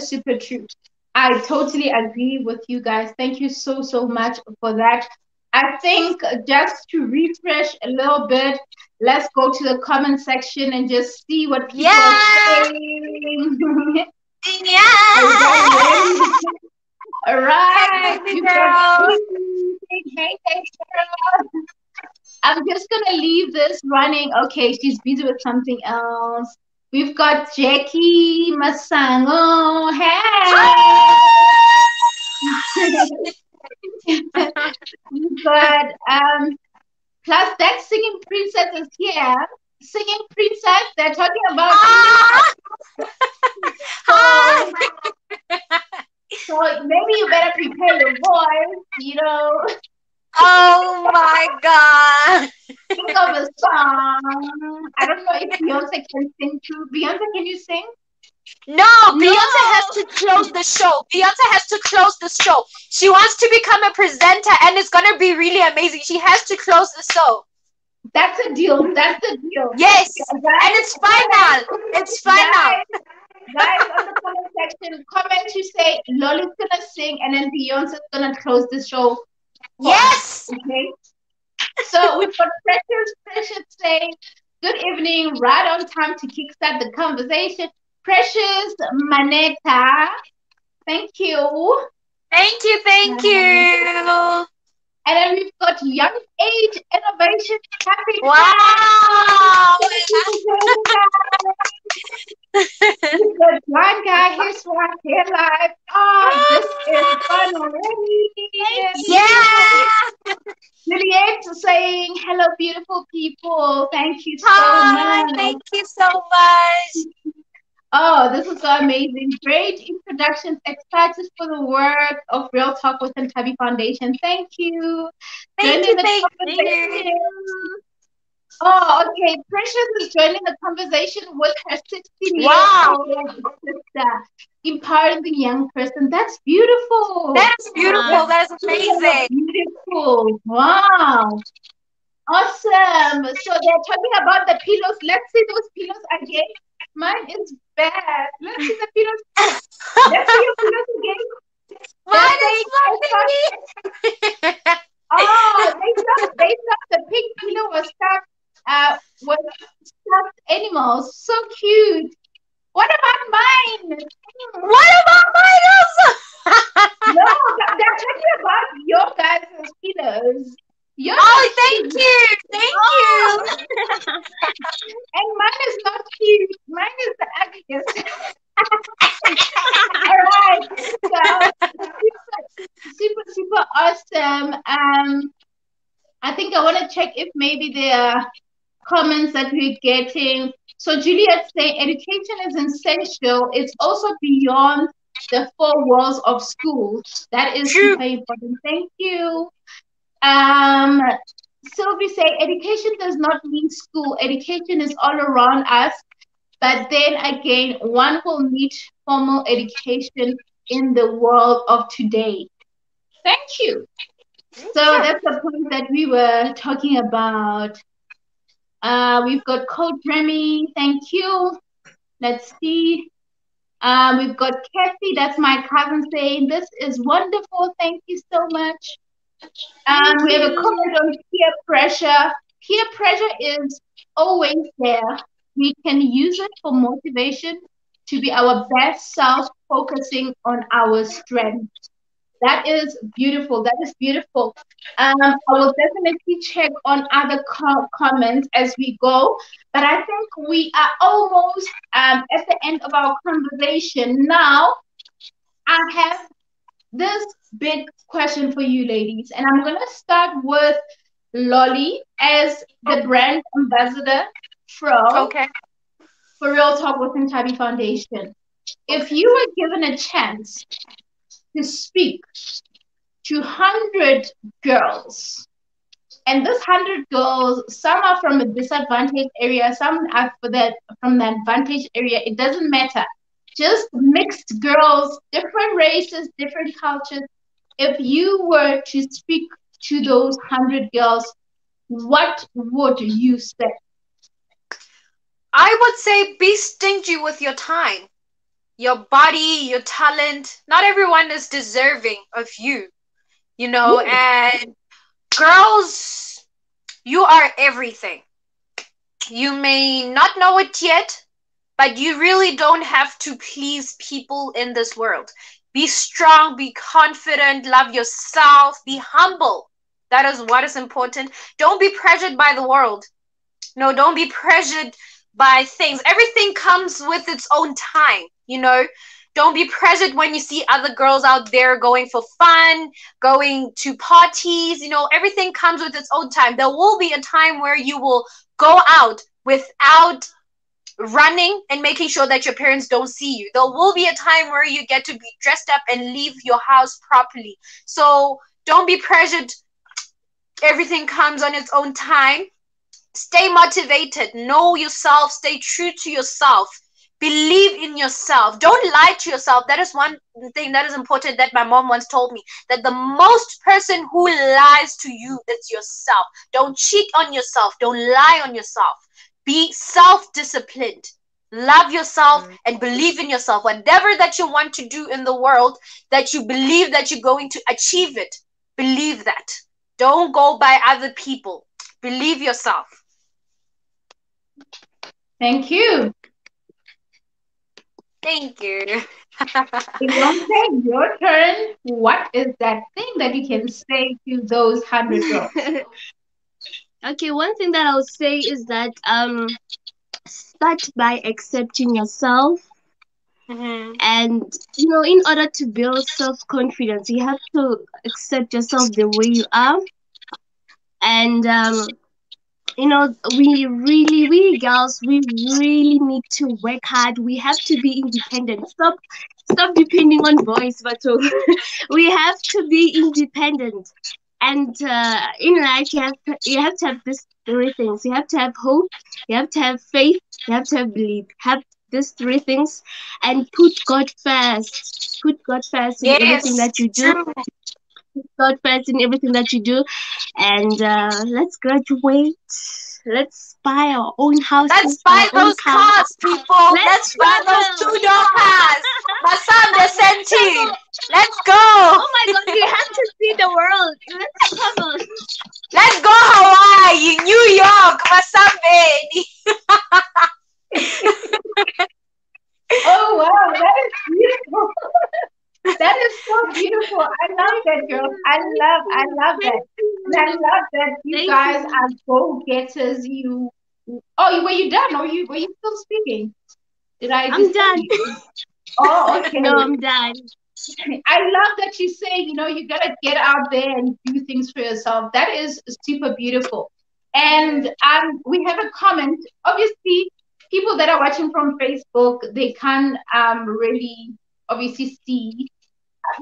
super true. I totally agree with you guys. Thank you so, so much for that. I think just to refresh a little bit, let's go to the comment section and just see what people are Yeah, saying. Are you guys yeah. ready? All Hey, right. baby We've got girl. hey, hey, girl. I'm just gonna leave this running. Okay, she's busy with something else. We've got Jackie Masango. Hey. We've got plus that singing princess is here. Singing princess, they're talking about Ah, so, hi. so maybe you better prepare your voice. Oh my God. Think of a song. I don't know if Beyonce can sing too. Beyonce, can you sing? No, No. Beyonce has to close the show. Beyonce has to close the show. She wants to become a presenter and it's gonna be really amazing. She has to close the show. That's a deal. That's the deal. Yes, and Guys, it's final. It's final. guys, Guys, on the comment section, comment to say Loli's gonna sing and then Beyonce's gonna close the show for us. Yes. Okay. So we've got Precious. Precious saying, good evening, right on time to kickstart the conversation. Precious Maneta, thank you. Thank you. Thank you. And then we've got Young Age Innovation. Happy Wow. We've got one guy, his one here live. Oh, this is fun already. Yeah. Juliet saying, hello, beautiful people. Thank you so Hi. much. Thank you so much. Oh, this is so amazing. Great introductions. Excited for the work of Real Talk with Ntabi Foundation. Thank you. Thank Joining you. the Thank conversation. you. Oh, okay. Precious is joining the conversation with her 16-year-old Wow. sister, empowering the young person. That's beautiful. That is beautiful. That is amazing. Beautiful. Wow. Awesome. So they're talking about the pillows. Let's see those pillows again. Mine is bad. Let's see the pillows. Let's see your pillows again. Mine They're is funny. oh, they thought the pink pillow was stuffed animals. So cute. What about mine? What about mine also? No, they're talking about your guys' pillows. Yours Oh, is thank cute. you. Thank Oh, you. and mine is not cute. Mine is the ugliest. All right. So super awesome. I think I want to check if maybe there are comments that we're getting. So Juliet saying education is essential. It's also beyond the four walls of school. That is True. super important. Thank you. Um, Sylvie say education does not mean school. Education is all around us. But then again, one will need formal education in the world of today. Thank you. So that's the point that we were talking about. We've got Code Remy. Thank you. Let's see. We've got Kathy. That's my cousin saying, this is wonderful. Thank you so much. We have a comment on peer pressure. Peer pressure is always there. We can use it for motivation to be our best self, focusing on our strengths. That is beautiful. That is beautiful. I will definitely check on other comments as we go, but I think we are almost at the end of our conversation now. I have this big question for you, ladies, and I'm gonna start with Lolly as the brand ambassador Okay. for Real Talk with Ntabi Foundation. If you were given a chance to speak to 100 girls, and this 100 girls, some are from a disadvantaged area, some are from the advantaged area, it doesn't matter. Just mixed girls, different races, different cultures. If you were to speak to those 100 girls, what would you say? I would say be stingy with your time, your body, your talent. Not everyone is deserving of you, Ooh, and girls, you are everything. You may not know it yet, but you really don't have to please people in this world. Be strong, be confident, love yourself, be humble. That is what is important. Don't be pressured by the world. No, don't be pressured by things. Everything comes with its own time. Don't be pressured when you see other girls out there going for fun, going to parties. Everything comes with its own time. There will be a time where you will go out without running and making sure that your parents don't see you. There will be a time where you get to be dressed up and leave your house properly. So don't be pressured. Everything comes on its own time. Stay motivated. Know yourself. Stay true to yourself. Believe in yourself. Don't lie to yourself. That is one thing that is important that my mom once told me, that the most person who lies to you is yourself. Don't cheat on yourself. Don't lie on yourself. Be self-disciplined. Love yourself and believe in yourself. Whatever that you want to do in the world, that you believe that you're going to achieve it, believe that. Don't go by other people. Believe yourself. Thank you. Thank you. Beyonce, your turn. What is that thing that you can say to those 100 girls? Okay, one thing that I'll say is that start by accepting yourself. Mhm. And in order to build self-confidence, you have to accept yourself the way you are. And we girls, we really need to work hard. We have to be independent. Stop depending on boys, but we have to be independent. And in life, you have to have these three things. You have to have hope, you have to have faith, you have to have belief. Have these three things, and put God first. Put God first in everything Yes, that you do. true. Put God first in everything that you do, and let's graduate. Let's buy our own Let's houses, buy our own those cars. cars, people. Let's Let's buy those travel. two-door cars. Masam de Let's Senti. travel. Let's go. Oh my God, we have to see the world. Let's travel. Let's go Hawaii, New York, Masam Oh wow, that is beautiful. That is so beautiful. I love that, girls. I love that. Thank And I you. love that you Thank guys you. are go-getters. Were you done? Or were you still speaking? Did I I'm disturb done. you? Oh, okay. No, I'm done. I love that you say, you gotta get out there and do things for yourself. That is super beautiful. And we have a comment. Obviously, people that are watching from Facebook, they can't really obviously see.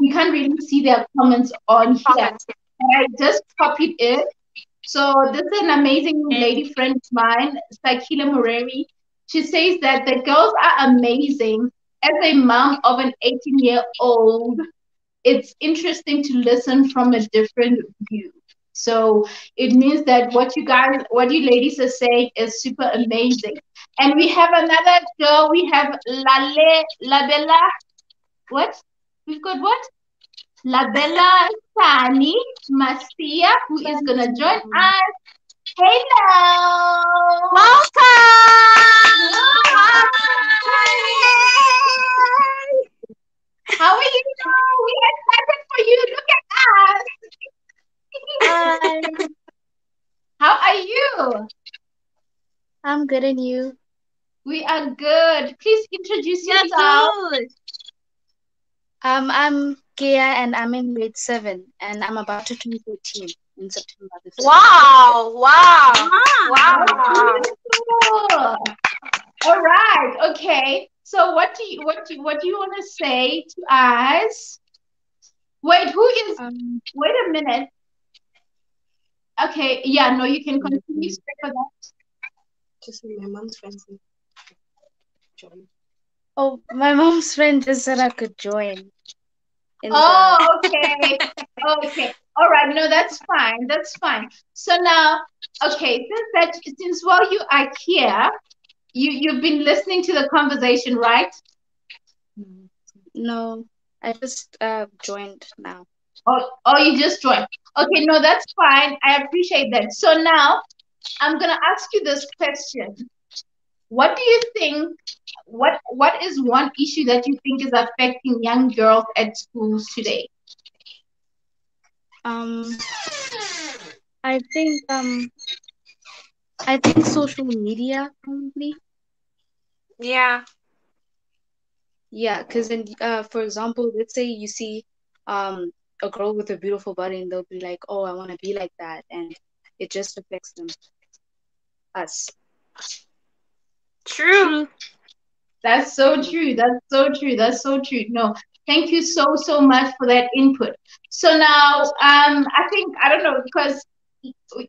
You can't really see their comments on here. Comments. And I just copied it. So this is an amazing Okay. lady friend of mine, Sakila Murari. She says that the girls are amazing. As a mom of an 18-year-old, it's interesting to listen from a different view. So it means that what you ladies are saying is super amazing. And we have another girl. We have Labella. What? We've got what? Labella Sani Masia, who is gonna join us. Hello. Welcome. How are you? We're excited for you. Look at us. Hi, How are you? I'm good and you? We are good. Please introduce You're yourself. good. I'm Kia and I'm in grade 7 and I'm about to turn 14 in September the 5th. Wow, wow, Wow. wow. Beautiful. All right. Okay. So what do you want to say to us? Wait, who is? Um, Wait a minute. Okay. Yeah. No, you can continue. Straight for that. just my mom's friends join. Oh, my mom's friend just said I could join in the. Oh, okay. Okay. All right. No, that's fine. That's fine. So now, okay, since while you are here, you've been listening to the conversation, right? No, I just joined now. Oh, you just joined. Okay, no, that's fine. I appreciate that. So now I'm gonna ask you this question. What do you think? What is one issue that you think is affecting young girls at schools today? Um, I think um, I think social media probably. Yeah, Yeah, because for example, let's say you see um a girl with a beautiful body and they'll be like, "Oh, I want to be like that," and it just affects them, us. true. True. That's so true. That's so true. That's so true. No, thank you so much for that input. So now, I don't know because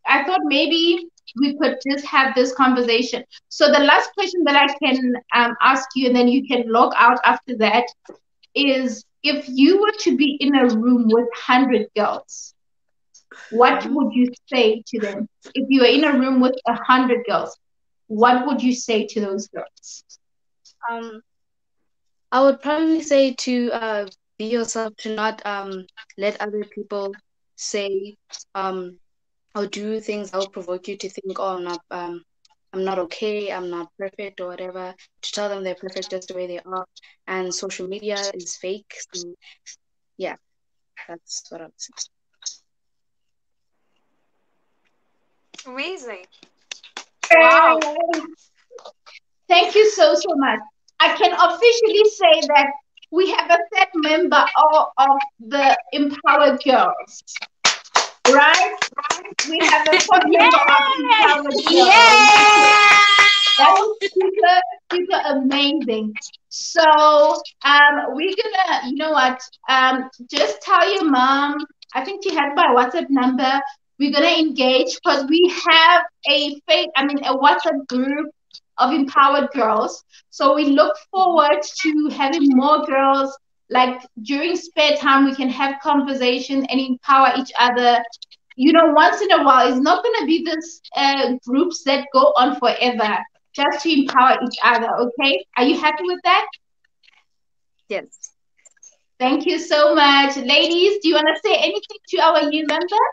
I thought maybe we could just have this conversation. So the last question that I can ask you, and then you can log out after that, is if you were to be in a room with 100 girls, what Mhm. would you say to them? If you were in a room with 100 girls, what would you say to those girls? Um, I would probably say to be yourself, to not let other people say or do things that will provoke you to think, oh, I'm not okay, I'm not perfect or whatever. To tell them they're perfect just the way they are, and social media is fake. So yeah, that's what I would say. Amazing. Wow. Thank you so, so much. I can officially say that we have a set member of the Empowered Girls, right? We have a fourth member of Empowered Girls. Yeah. That is super, super amazing. So, we're gonna, you know what? Just tell your mom. I think she has my WhatsApp number. We're gonna engage because we have a WhatsApp group of empowered girls. So we look forward to having more girls. Like during spare time, we can have conversation and empower each other. You know, once in a while, it's not gonna be this groups that go on forever just to empower each other, okay? Are you happy with that? Yes. Thank you so much. Ladies, do you want to say anything to our new member?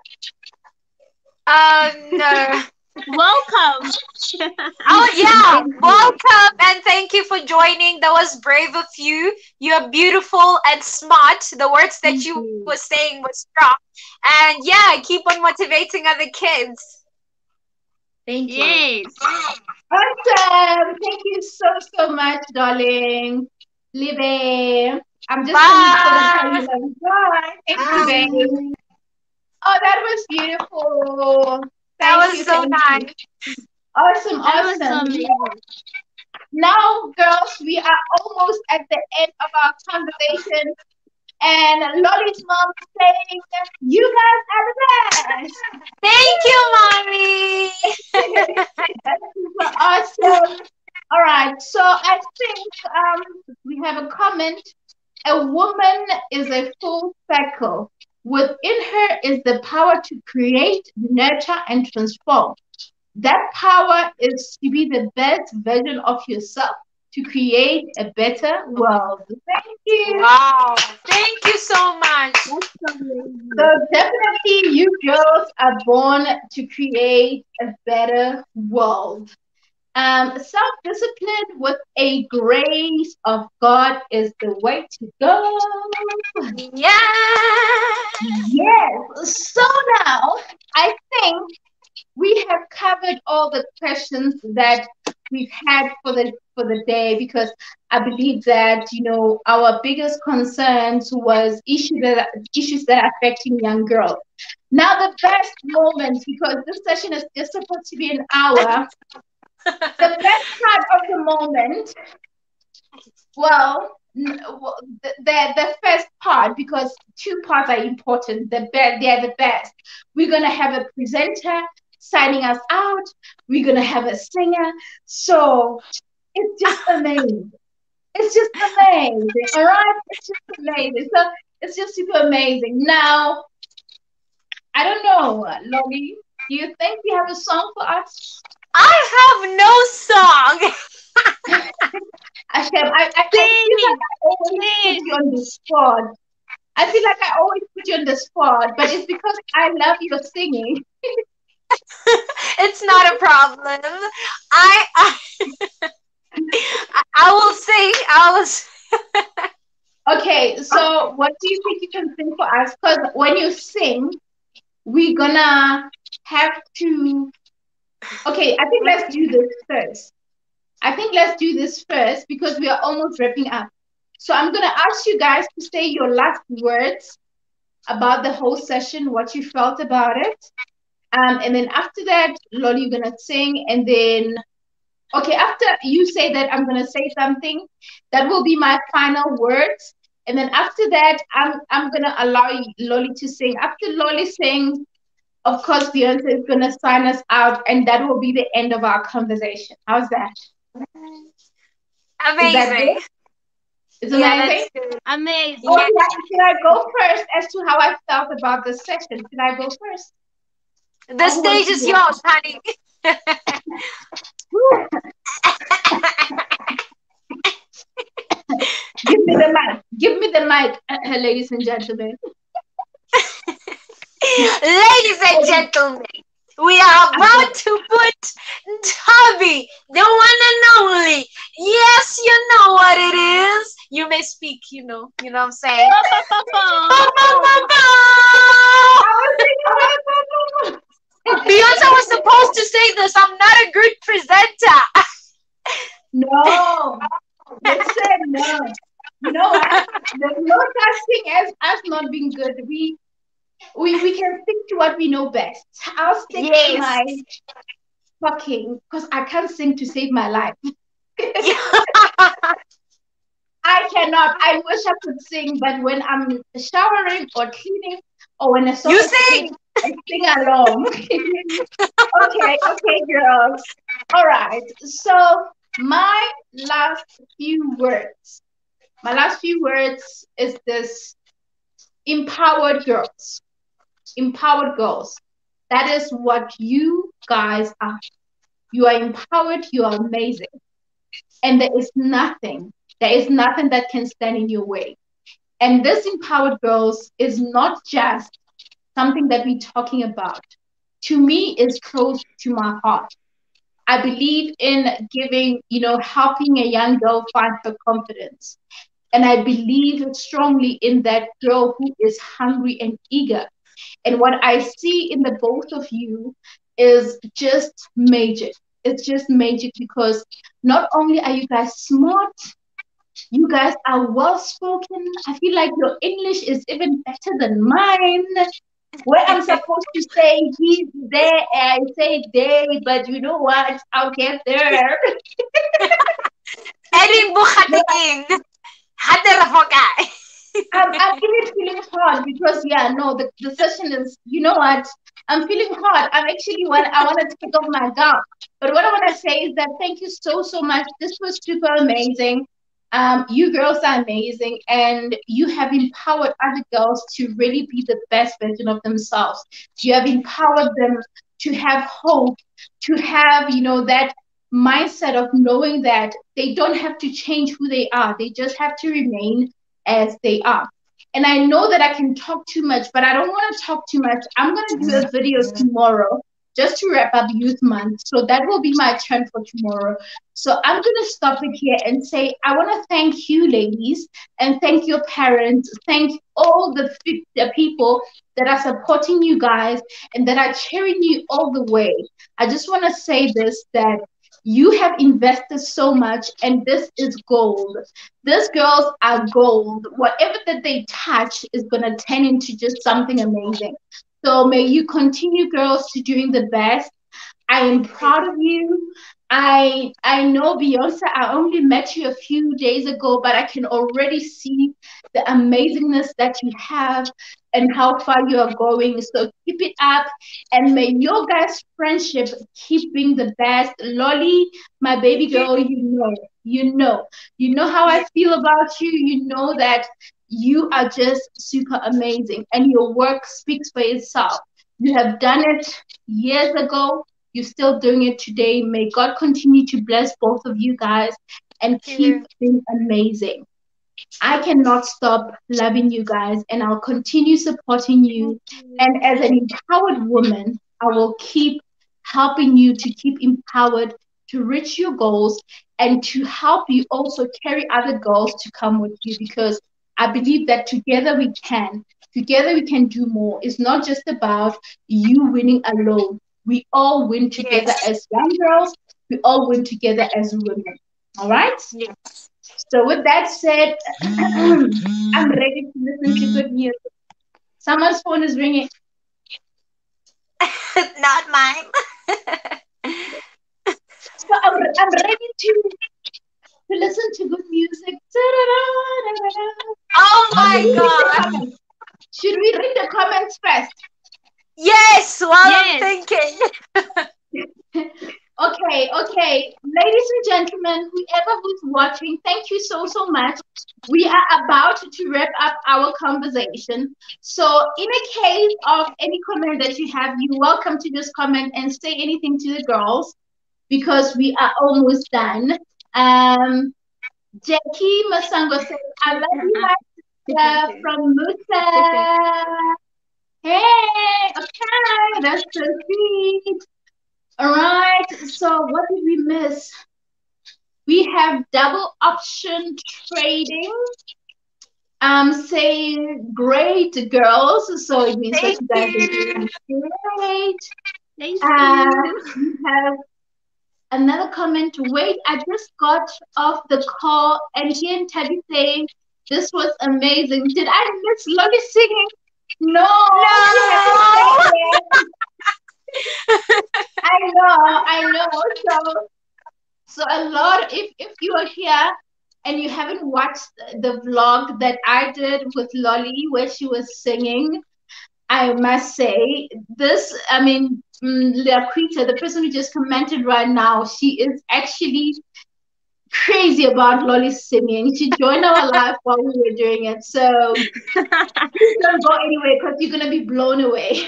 No. Welcome. Oh yeah, Thank you. welcome and thank you for joining. That was brave of you. You're beautiful and smart. The words that Thank you were you. saying was strong. And yeah, keep on motivating other kids. Thank you. Yes. Awesome. Thank you so, so much, darling. Libe. I'm just gonna tell you Bye. like, bye. Thank you, babe. Bye. Oh, that was beautiful. That Thank was you, so thank you. nice. Awesome, That was so awesome. amazing. Now, girls, we are almost at the end of our conversation. And Lolly's mom is saying, you guys are the best. Thank you, mommy. That's super awesome. All right, so I think we have a comment. A woman is a full cycle. Within her is the power to create, nurture, and transform. That power is to be the best version of yourself, to create a better world. Thank you. Wow. Thank you so much. That's so So amazing. definitely you girls are born to create a better world. Self-discipline with a grace of God is the way to go. Yeah. Yes. So now I think we have covered all the questions that we've had for the day because I believe that our biggest concerns was issues that are affecting young girls. Now the best moment, because this session is just supposed to be an hour, the best part of the moment, well, the first part, because two parts are important. They are the best. We're gonna have a presenter signing us out. We're gonna have a singer. So it's just amazing. It's just amazing. All right, it's just amazing. So it's just super amazing. Now, I don't know, Lolly. Do you think we have a song for us? I have no song. Hashem, I feel like Please, I always put please. you on the spot. I feel like I always put you on the spot, but it's because I love your singing. It's not a problem. I I will sing. I will. Okay, so what do you think you can sing for us? Because when you sing, we're gonna have to. Okay, I think let's do this first. I think let's do this first because we are almost wrapping up. So I'm gonna ask you guys to say your last words about the whole session, what you felt about it. And then after that, Lolly, you're gonna sing, and then okay, after you say that, I'm gonna say something. That will be my final words. And then after that, I'm gonna allow Lolly to sing. After Lolly sings, of course, Beyonce is gonna sign us out, and that will be the end of our conversation. How's that? Is that Amazing. good? It's Yeah, amazing. that's good. Amazing. Oh, Yeah. should I go first as to how I felt about the session? Should I go first? The Who wants stage to is go? yours, honey. Whew. me the mic. Give me the mic, ladies and gentlemen. Ladies and gentlemen, we are about to put Ntabi, the one and only. Yes, you know what it is. You may speak, you know what I'm saying? Beyonce was supposed to say this. I'm not a good presenter. No, listen, no. You know what? There's no such thing as us not being good. We can stick to what we know best. I'll stick to my talking because I can't sing to save my life. I cannot. I wish I could sing, but when I'm showering or cleaning or when a song You is sing. playing, I sing along. Okay, girls. All right. So my last few words. My last few words is this: empowered girls. Empowered girls. That is what you guys are. You are empowered. You are amazing. And there is nothing that can stand in your way. And this empowered girls is not just something that we're talking about. To me, is close to my heart. I believe in giving, helping a young girl find her confidence. And I believe strongly in that girl who is hungry and eager. And what I see in the both of you is just magic. It's just magic because not only are you guys smart, you guys are well spoken. I feel like your English is even better than mine. Where I'm supposed to say he's there, I say they, but you know what? I'll get there. Erin Bukhatiin. I'm even feeling hard because the session is, you know what? I'm feeling hard. I want to take off my gown. But what I want to say is that thank you so much. This was super amazing. You girls are amazing, and you have empowered other girls to really be the best version of themselves. You have empowered them to have hope, to have, that mindset of knowing that they don't have to change who they are. They just have to remain as they are. And I know that I can talk too much, but I don't want to talk too much. I'm going to do a video tomorrow just to wrap up Youth Month. So that will be my turn for tomorrow. So I'm going to stop it here and say, I want to thank you, ladies, and thank your parents. Thank all the people that are supporting you guys and that are cheering you all the way. I just want to say this, that you have invested so much, and this is gold. These girls are gold. Whatever that they touch is going to turn into just something amazing. So may you continue, girls, to doing the best. I am proud of you. I know, Beyonce, I only met you a few days ago, but I can already see the amazingness that you have and how far you are going. So keep it up, and may your guys' friendship keep being the best. Lolly, my baby girl, you know how I feel about you. You know that you are just super amazing, and your work speaks for itself. You have done it years ago. You're still doing it today. May God continue to bless both of you guys and keep being amazing. I cannot stop loving you guys, and I'll continue supporting you. And as an empowered woman, I will keep helping you to keep empowered, to reach your goals, and to help you also carry other girls to come with you, because I believe that together we can. Together we can do more. It's not just about you winning alone. We all win together as young girls. We all win together as women. All right? Yes. So with that said, I'm ready to listen to good music. Someone's phone is ringing. Not mine. So I'm ready to listen to good music. Oh my God. Should we read the comments first? Yes, while I'm thinking. Okay. Ladies and gentlemen, whoever who's watching, thank you so much. We are about to wrap up our conversation. So in a case of any comment that you have, you're welcome to just comment and say anything to the girls, because we are almost done. Jackie Masango says, I love you, my sister from Musa. Hey, okay, that's so sweet. All right, so what did we miss? We have double option trading. Saying great girls, so it means that Thank you guys are you. doing great. Thank you. We have another comment. Wait, I just got off the call and here in Tabby saying this was amazing. Did I miss Lolly singing? No, she hasn't No. sang yet. I know. So a lot. If you are here and you haven't watched the vlog that I did with Lolly where she was singing, I must say this. I mean, Laquita, the person who just commented right now, she is actually crazy about Lolly singing. She joined our live while we were doing it. So please don't go anywhere because you're gonna be blown away.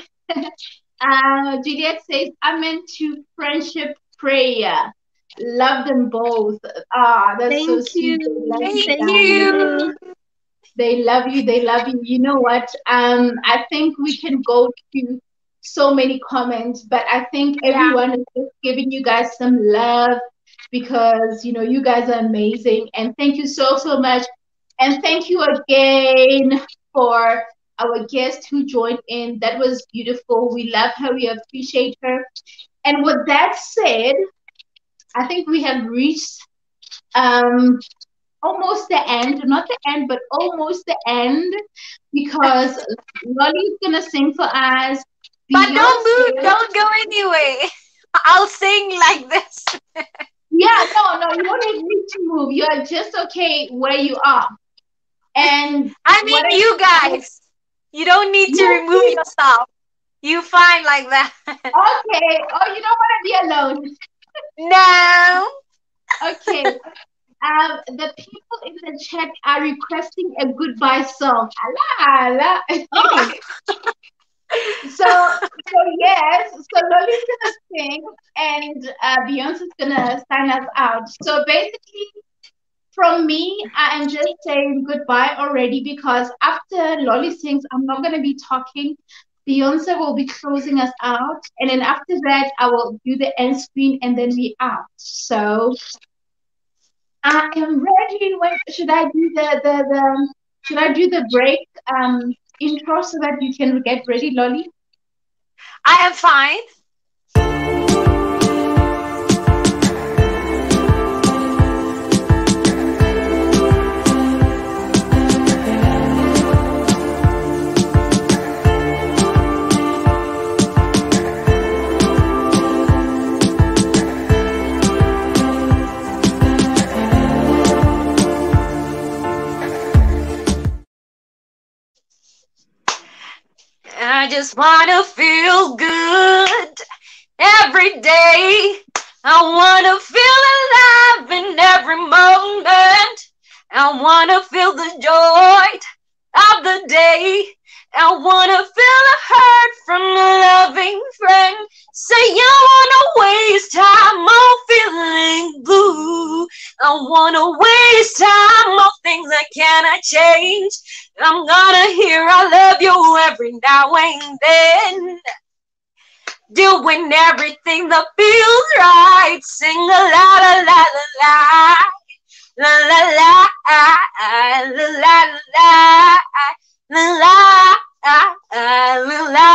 Juliet says, I'm into friendship prayer. Love them both. Ah, that's so Thank sweet. They you. love you Thank Thank guys. you. you. They love you. They love you. You know what? I think we can go to so many comments, but I think Yeah. everyone is just giving you guys some love because you know you guys are amazing. And thank you so much. And thank you again for our guest who joined in. That was beautiful. We love her. We appreciate her. And with that said, I think we have reached um almost the end, not the end, but almost the end, because Lolly's gonna sing for us. But don't move. Beyonce, Don't go anyway. I'll sing like this. yeah, no, you don't need to move. You are just okay where you are. And I what mean, I you guys. You don't need to you remove yourself. You fine like that. okay? Oh, you don't want to be alone. No. Okay. The people in the chat are requesting a goodbye song. Allah, Allah. Oh, So yes, so Loli's gonna sing and Beyonce's gonna sign us out. So basically, from me, I am just saying goodbye already because after Lolly sings, I'm not gonna be talking. Beyonce will be closing us out, and then after that, I will do the end screen, and then we out. So I am ready. When should I do the should I do the break intro so that you can get ready, Lolly? I am fine. I just wanna feel good every day. I wanna feel alive in every moment. I wanna feel the joy of the day. I wanna feel a hurt from a loving friend. Say you wanna waste time on feeling blue. I wanna waste time on things I cannot change. I'm gonna hear I love you every now and then. Doing everything that feels right. Sing a la la la la la. La la la la la la la la la la la la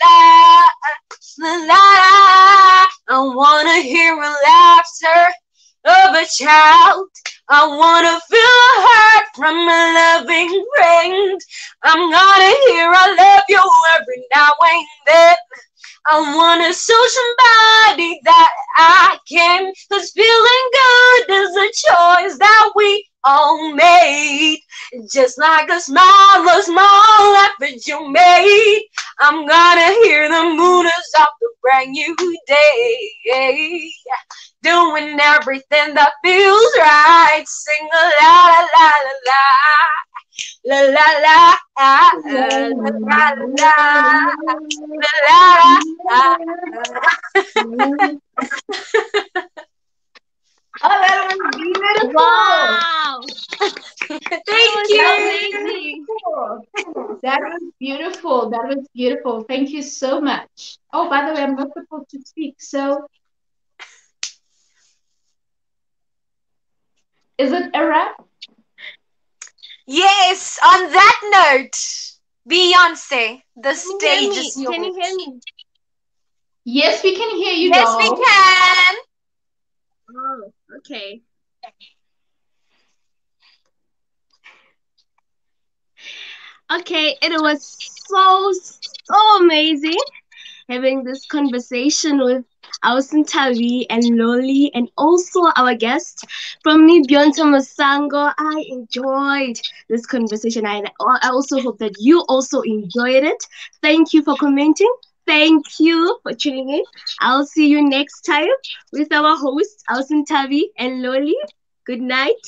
la la la. I wanna hear a laughter of a child. I wanna feel a hurt from a loving friend. I'm gonna hear I love you every now and then. I wanna show somebody that I can, 'cause feeling good is a choice that we all made. Just like a small effort you made. I'm gonna hear the moon is up a brand new day. Doing everything that feels right. Sing a la la la la la. La la la, la la la, la la la. Oh, that was beautiful. Wow. Thank That was you. Amazing. beautiful. That was beautiful. That was beautiful. Thank you so much. Oh, by the way, I'm not supposed to speak. So, is it a wrap? Yes, on that note, Beyonce, the Can you hear stage is me? Can you hear yours. me? Yes, we can hear you, Yes, we doll. can. Oh, okay. Okay, it was so amazing having this conversation with Tavi and Loli, and also our guest from me, Beyonce Masango. I enjoyed this conversation, and I also hope that you also enjoyed it. Thank you for commenting. Thank you for tuning in. I'll see you next time with our hosts, Tavi and Loli. Good night.